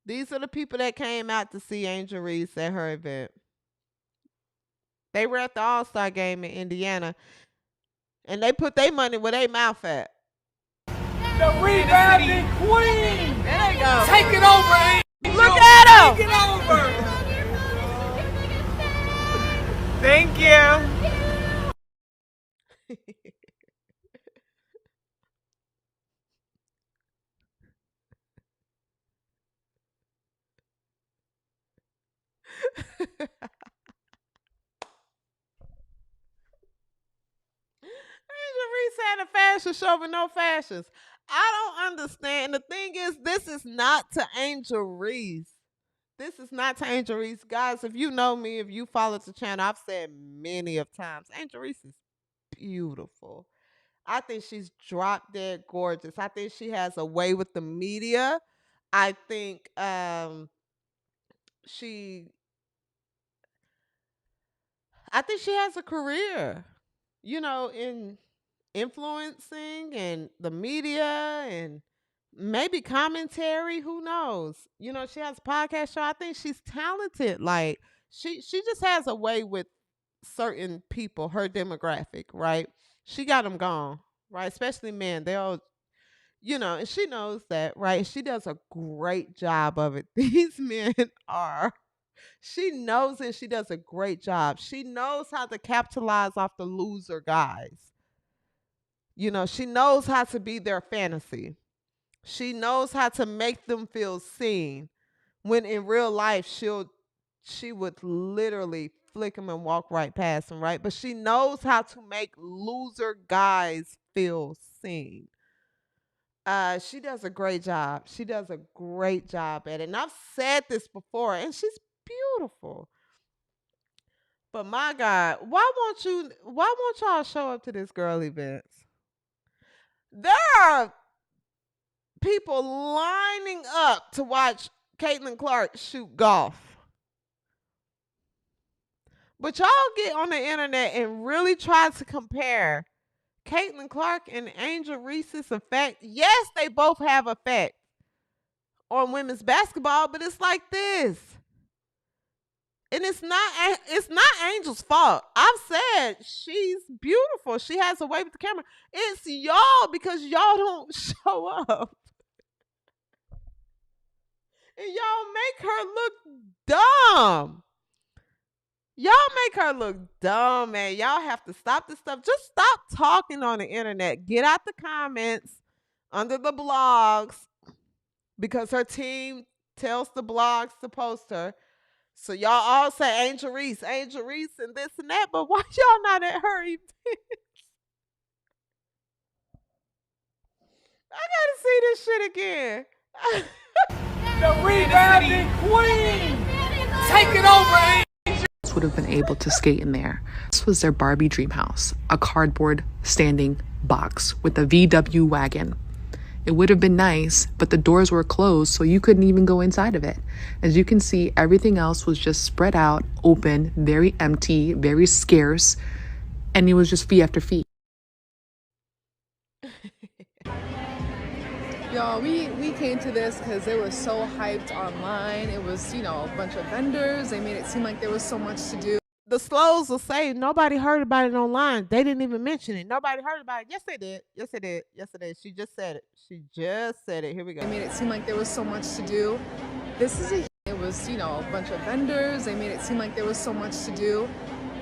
These are the people that came out to see Angel Reese at her event. They were at the All-Star game in Indiana, and they put their money where their mouth at. The rebounding queen. There they go. Take it over, Angel. Look at him. Take it over. Thank you. Angel Reese had a fashion show with no fashions. I don't understand. The thing is, this is not to Angel Reese. Guys, if you know me, if you follow the channel, I've said many of times, Angel Reese is beautiful. I think she's drop dead gorgeous. I think she has a way with the media. I think she has a career, you know, in influencing and the media and maybe commentary. Who knows? You know, she has a podcast show. I think she's talented. Like she just has a way with certain people, her demographic, right? She got them gone, right? Especially men. They all, you know, and she knows that, right? She does a great job of it. These men are. She knows it. She does a great job. She knows how to capitalize off the loser guys. You know, she knows how to be their fantasy. She knows how to make them feel seen. When in real life, she would literally flick them and walk right past them, right? But she knows how to make loser guys feel seen. She does a great job. She does a great job at it. And I've said this before, and she's beautiful. But my God, why won't y'all show up to this girl events? There are people lining up to watch Caitlin Clark shoot golf. But y'all get on the internet and really try to compare Caitlin Clark and Angel Reese's effect. Yes, they both have effect on women's basketball, but it's like this. And it's not Angel's fault. I've said she's beautiful. She has a way with the camera. It's y'all because y'all don't show up. And y'all make her look dumb. Man. Y'all have to stop this stuff. Just stop talking on the internet. Get out the comments under the blogs because her team tells the blogs to post her. So y'all all say Angel Reese and this and that, but why y'all not at her event? I gotta see this shit again. The rebounding queen. Take it over, Angel. Would have been able to skate in there. This was their Barbie dream house, a cardboard standing box with a VW wagon. It would have been nice, but the doors were closed, so you couldn't even go inside of it. As you can see, everything else was just spread out, open, very empty, very scarce, and it was just fee after fee. Y'all, we came to this because it was so hyped online. It was, a bunch of vendors. They made it seem like there was so much to do. The slows will say nobody heard about it online. They didn't even mention it. Nobody heard about it. Yes, they did. Yes, they did. Yes, they did. She just said it. She just said it. Here we go. They made it seem like there was so much to do. It was, a bunch of vendors. They made it seem like there was so much to do.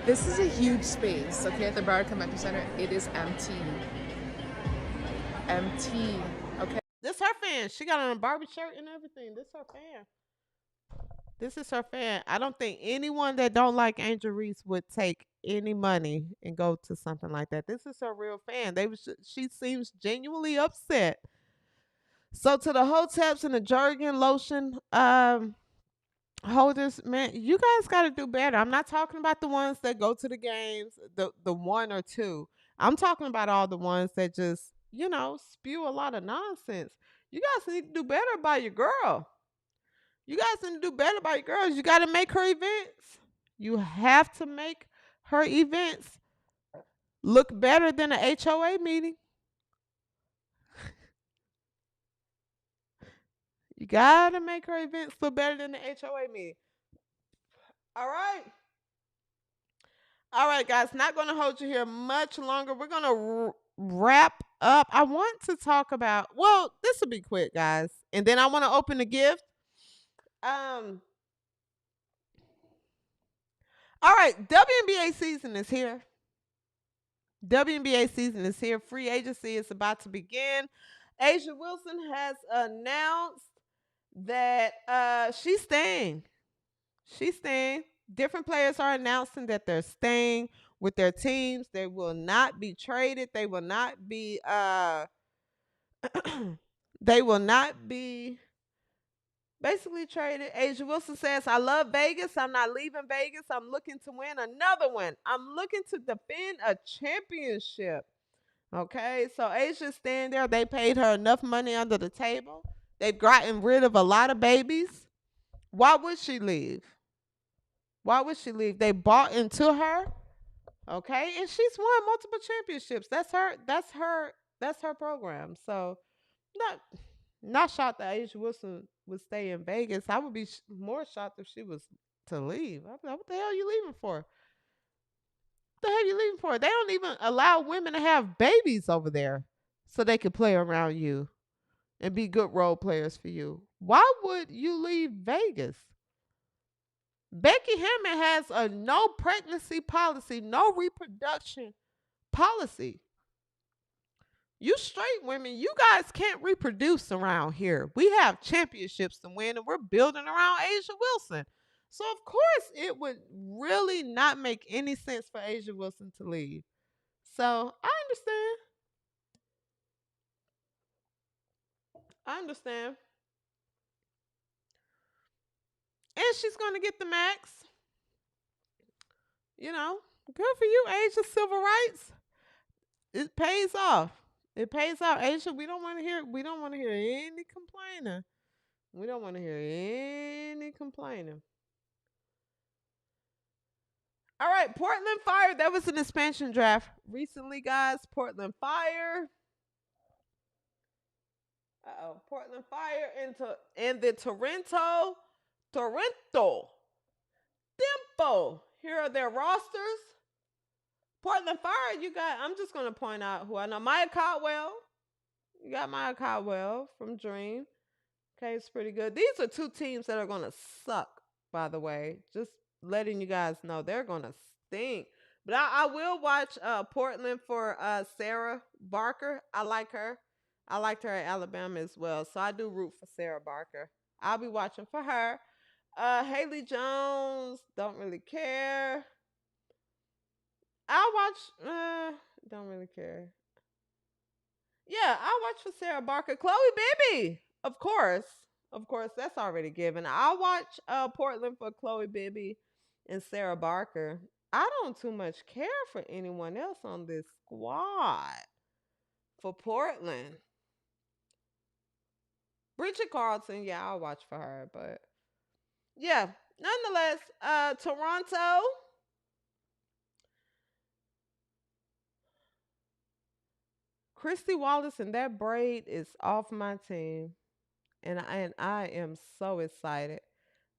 This is a huge space, okay, at the Broward Convention Center. It is empty. Empty, okay? This her fan. She got on a Barbie shirt and everything. This her fan. This is her fan. I don't think anyone that don't like Angel Reese would take any money and go to something like that. This is her real fan. She seems genuinely upset. So to the Hoteps and the Jergen lotion holders, man, you guys got to do better. I'm not talking about the ones that go to the games, the one or two. I'm talking about all the ones that just, spew a lot of nonsense. You guys need to do better by your girl. You guys need to do better by your girls. You got to make her events. You have to make her events look better than an HOA meeting. You got to make her events look better than the HOA meeting. All right. All right, guys. Not going to hold you here much longer. We're going to wrap up. I want to talk about, this will be quick, guys. And then I want to open the gift. All right, WNBA season is here. WNBA season is here. Free agency is about to begin. A'ja Wilson has announced that she's staying. She's staying. Different players are announcing that they're staying with their teams. They will not be traded. They will not be basically traded. A'ja Wilson says, I love Vegas. I'm not leaving Vegas. I'm looking to win another one. I'm looking to defend a championship. Okay, so A'ja's staying there. They paid her enough money under the table. They've gotten rid of a lot of babies. Why would she leave? Why would she leave? They bought into her. Okay, and she's won multiple championships. That's her program. So not shocked that A'ja Wilson would stay in Vegas. I would be more shocked if she was to leave. What the hell are you leaving for? What the hell are you leaving for? They don't even allow women to have babies over there so they can play around you and be good role players for you. Why would you leave Vegas? Becky Hammond has a no pregnancy policy, no reproduction policy. You straight women, you guys can't reproduce around here. We have championships to win, and we're building around A'ja Wilson. So, of course, it would really not make any sense for A'ja Wilson to leave. So, I understand. And she's going to get the max. Good for you, A'ja. Civil rights. It pays off. It pays off. A'ja, we don't want to hear any complaining. We don't want to hear any complaining. All right, Portland Fire. That was an expansion draft recently, guys. Portland Fire. Portland Fire into the Toronto Tempo. Here are their rosters. Portland Fire, I'm just going to point out who I know. Maya Caldwell. You got Maya Caldwell from Dream. Okay, it's pretty good. These are two teams that are going to suck, by the way. Just letting you guys know they're going to stink. But I will watch Portland for Sarah Barker. I like her. I liked her at Alabama as well. So I do root for Sarah Barker. I'll be watching for her. Haley Jones, don't really care. I'll watch, don't really care. Yeah, I'll watch for Sarah Barker. Chloe Bibby, of course, that's already given. I'll watch Portland for Chloe Bibby and Sarah Barker. I don't too much care for anyone else on this squad for Portland. Bridget Carlton, yeah, I'll watch for her, but yeah. Nonetheless, Toronto. Christy Wallace and that braid is off my team. And I am so excited.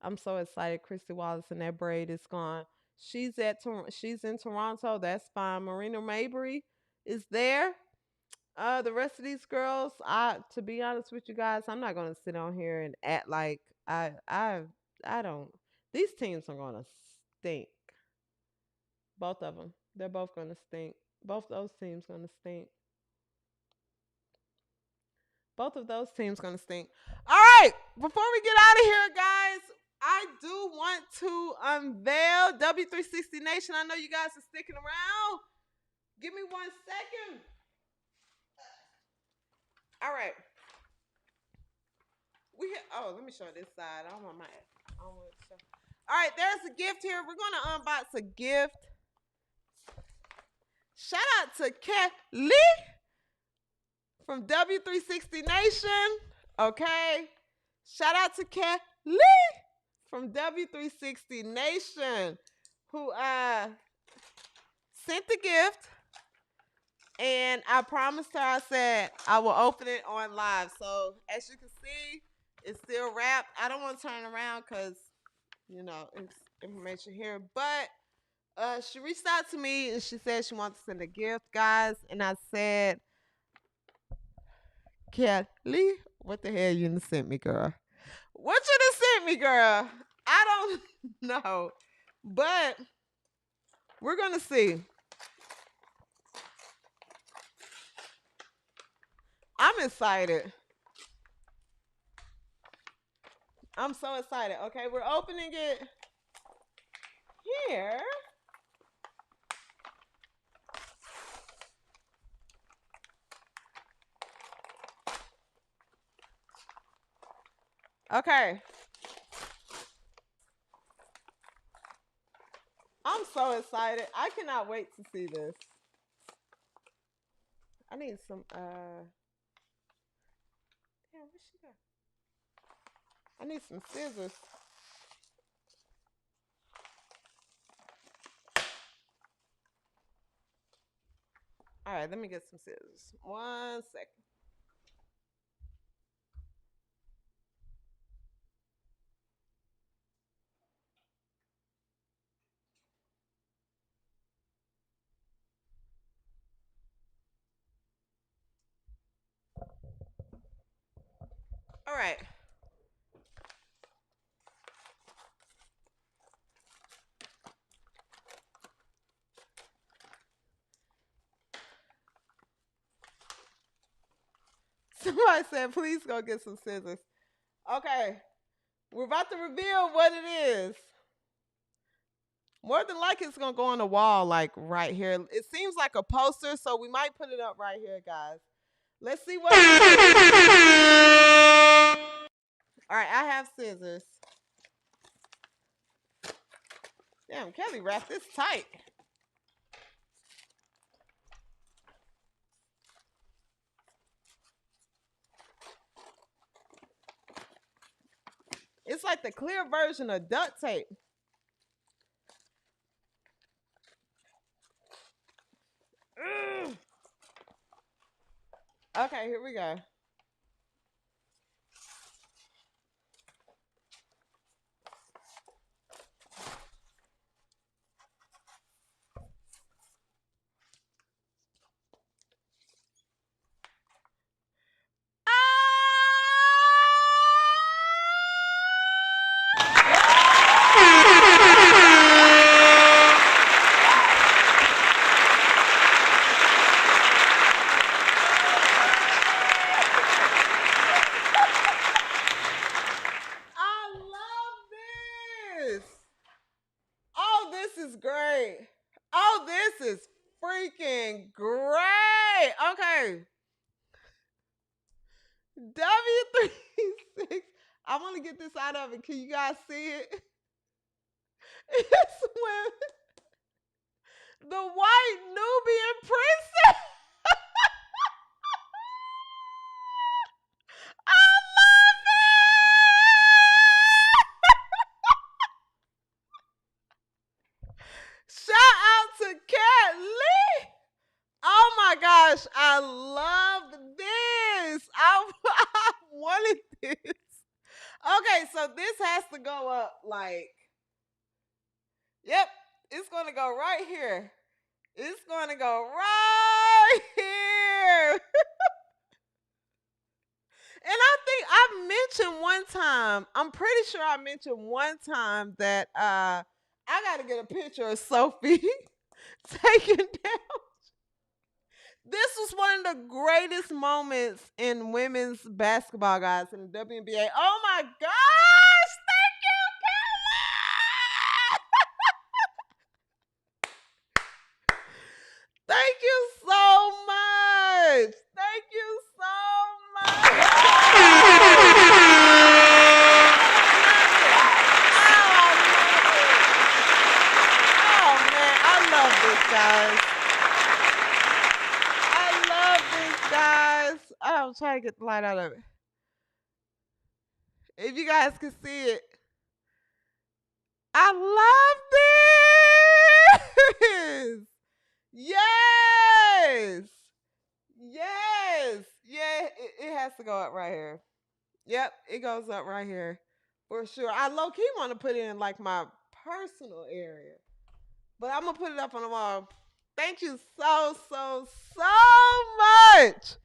I'm so excited. Christy Wallace and that braid is gone. She's in Toronto. That's fine. Marina Mabry is there. The rest of these girls, to be honest with you guys, I'm not gonna sit on here and act like I don't. These teams are gonna stink. Both of them. They're both gonna stink. Both those teams gonna stink. Both of those teams gonna stink. All right, before we get out of here, guys, I do want to unveil W360 Nation. I know you guys are sticking around. Give me 1 second. All right. Let me show this side. I don't want to show. All right, there's a gift here. We're gonna unbox a gift. Shout out to Kelly from W360 Nation. Okay. Shout out to Kelly from W360 Nation who sent the gift. And I promised her, I said, I will open it on live. So as you can see, it's still wrapped. I don't want to turn around because, it's information here. But she reached out to me and she said she wants to send a gift, guys. And I said, Kelly, what the hell you done sent me, girl? What you done sent me, girl? I don't know. But we're going to see. I'm excited. I'm so excited. Okay, we're opening it here. Okay. I'm so excited. I cannot wait to see this. I need some, damn, where'd she go? I need some scissors. All right, let me get some scissors. 1 second. All right. Somebody said, please go get some scissors. Okay. We're about to reveal what it is. More than likely, it's going to go on the wall, like right here. It seems like a poster, so we might put it up right here, guys. Let's see what it is. All right, I have scissors. Damn, Kelly wrapped this tight. It's like the clear version of duct tape. Okay, here we go. Great. Oh, this is freaking great. Okay. W36. I want to get this out of it. Can you guys see it? It's when the white Nubian princess. I love this. Okay, so this has to go up like, yep, it's going to go right here. It's going to go right here. And I think I mentioned one time, I'm pretty sure I mentioned one time that I got to get a picture of Sophie taken down. This was one of the greatest moments in women's basketball, guys, in the WNBA. Oh my gosh! Thank you, Kelly! Thank you so much. Thank you so much. Oh man, I love this, guys. I love this, guys. I'm trying to get the light out of it. If you guys can see it, I love this. Yes. Yes. Yeah, it has to go up right here. Yep, it goes up right here for sure. I low-key want to put it in like my personal area, but I'm going to put it up on the wall. Thank you so much.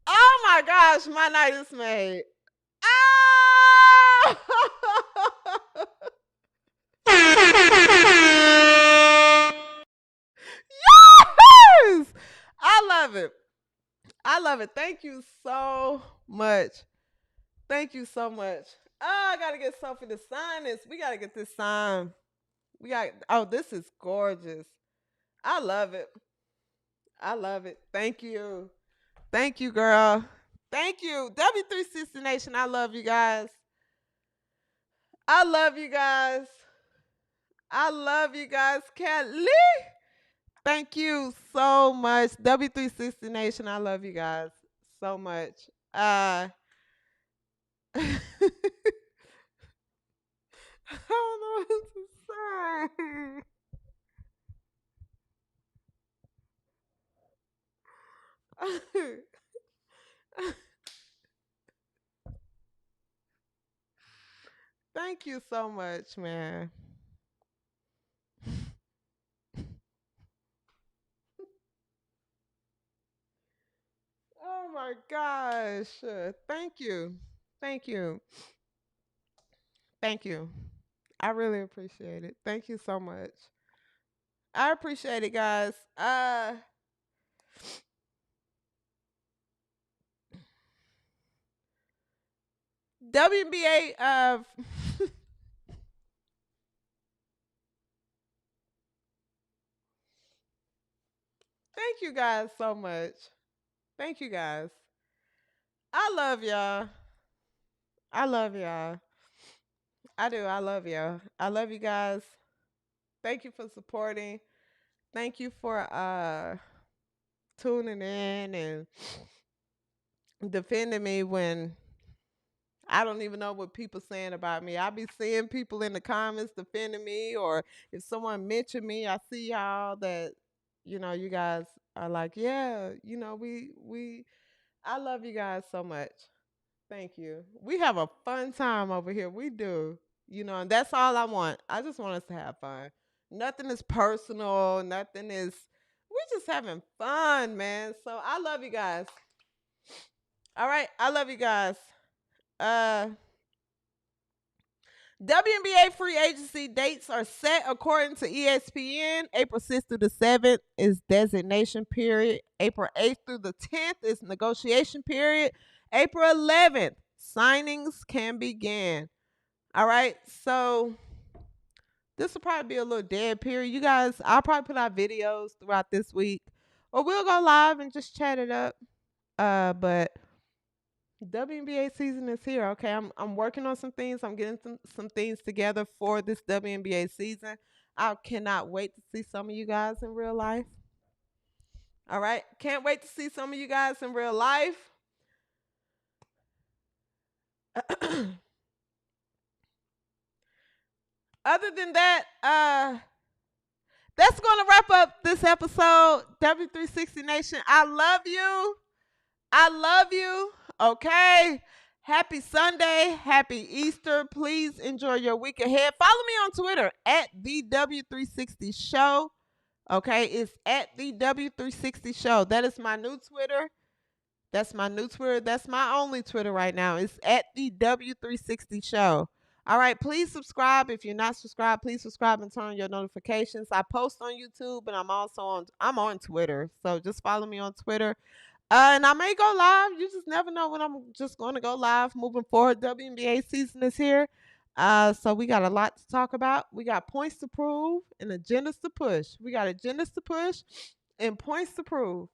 Oh my gosh, my night is made. Oh! Yes! I love it. I love it. Thank you so much. Thank you so much. Oh, I got to get Sophie to sign this. We got to get this signed. Oh, this is gorgeous. I love it. I love it. Thank you. Thank you, girl. Thank you. W360 Nation, I love you guys. I love you guys. I love you guys. Kelly. Thank you so much. W360 Nation, I love you guys so much. I don't know what to say. Thank you so much, man. Oh my gosh. Thank you. Thank you. Thank you. I really appreciate it. Thank you so much. I appreciate it, guys. WNBA thank you guys so much. Thank you guys. I love y'all. I love y'all. I do. I love y'all. I love you guys. Thank you for supporting. Thank you for tuning in and defending me when I don't even know what people saying about me. I be seeing people in the comments defending me, or if someone mentioned me, I see y'all that, you guys are like, yeah, I love you guys so much. Thank you. We have a fun time over here. We do, and that's all I want. I just want us to have fun. Nothing is personal. We're just having fun, man. So I love you guys. All right. I love you guys. WNBA free agency dates are set according to ESPN. April 6th through the 7th is designation period. April 8th through the 10th is negotiation period. April 11th, signings can begin. All right, so this will probably be a little dead period. You guys, I'll probably put out videos throughout this week, or we'll go live and just chat it up. But WNBA season is here. Okay, I'm working on some things. I'm getting some things together for this WNBA season. I cannot wait to see some of you guys in real life. All right, can't wait to see some of you guys in real life. Other than that, that's going to wrap up this episode. W360 Nation, I love you. I love you. Okay. Happy Sunday. Happy Easter. Please enjoy your week ahead. Follow me on Twitter at the W360 Show. Okay, it's at the W360 Show. That is my new Twitter. That's my new Twitter. That's my only Twitter right now. It's at the W360 Show. All right, please subscribe. If you're not subscribed, please subscribe and turn on your notifications. I post on YouTube, and I'm on Twitter. So just follow me on Twitter. And I may go live. You just never know when I'm just going to go live moving forward. WNBA season is here. So we got a lot to talk about. We got points to prove and agendas to push. We got agendas to push and points to prove.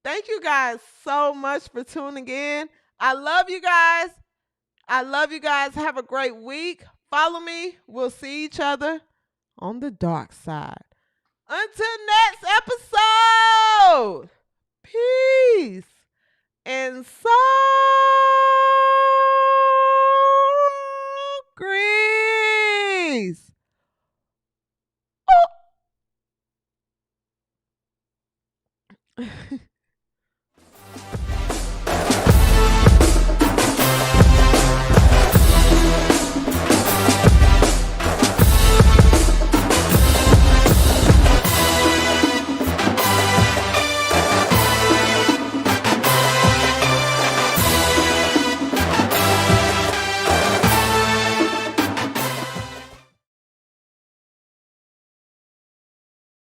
Thank you guys so much for tuning in. I love you guys. Have a great week. Follow me. We'll see each other on the dark side. Until next episode. Peace and so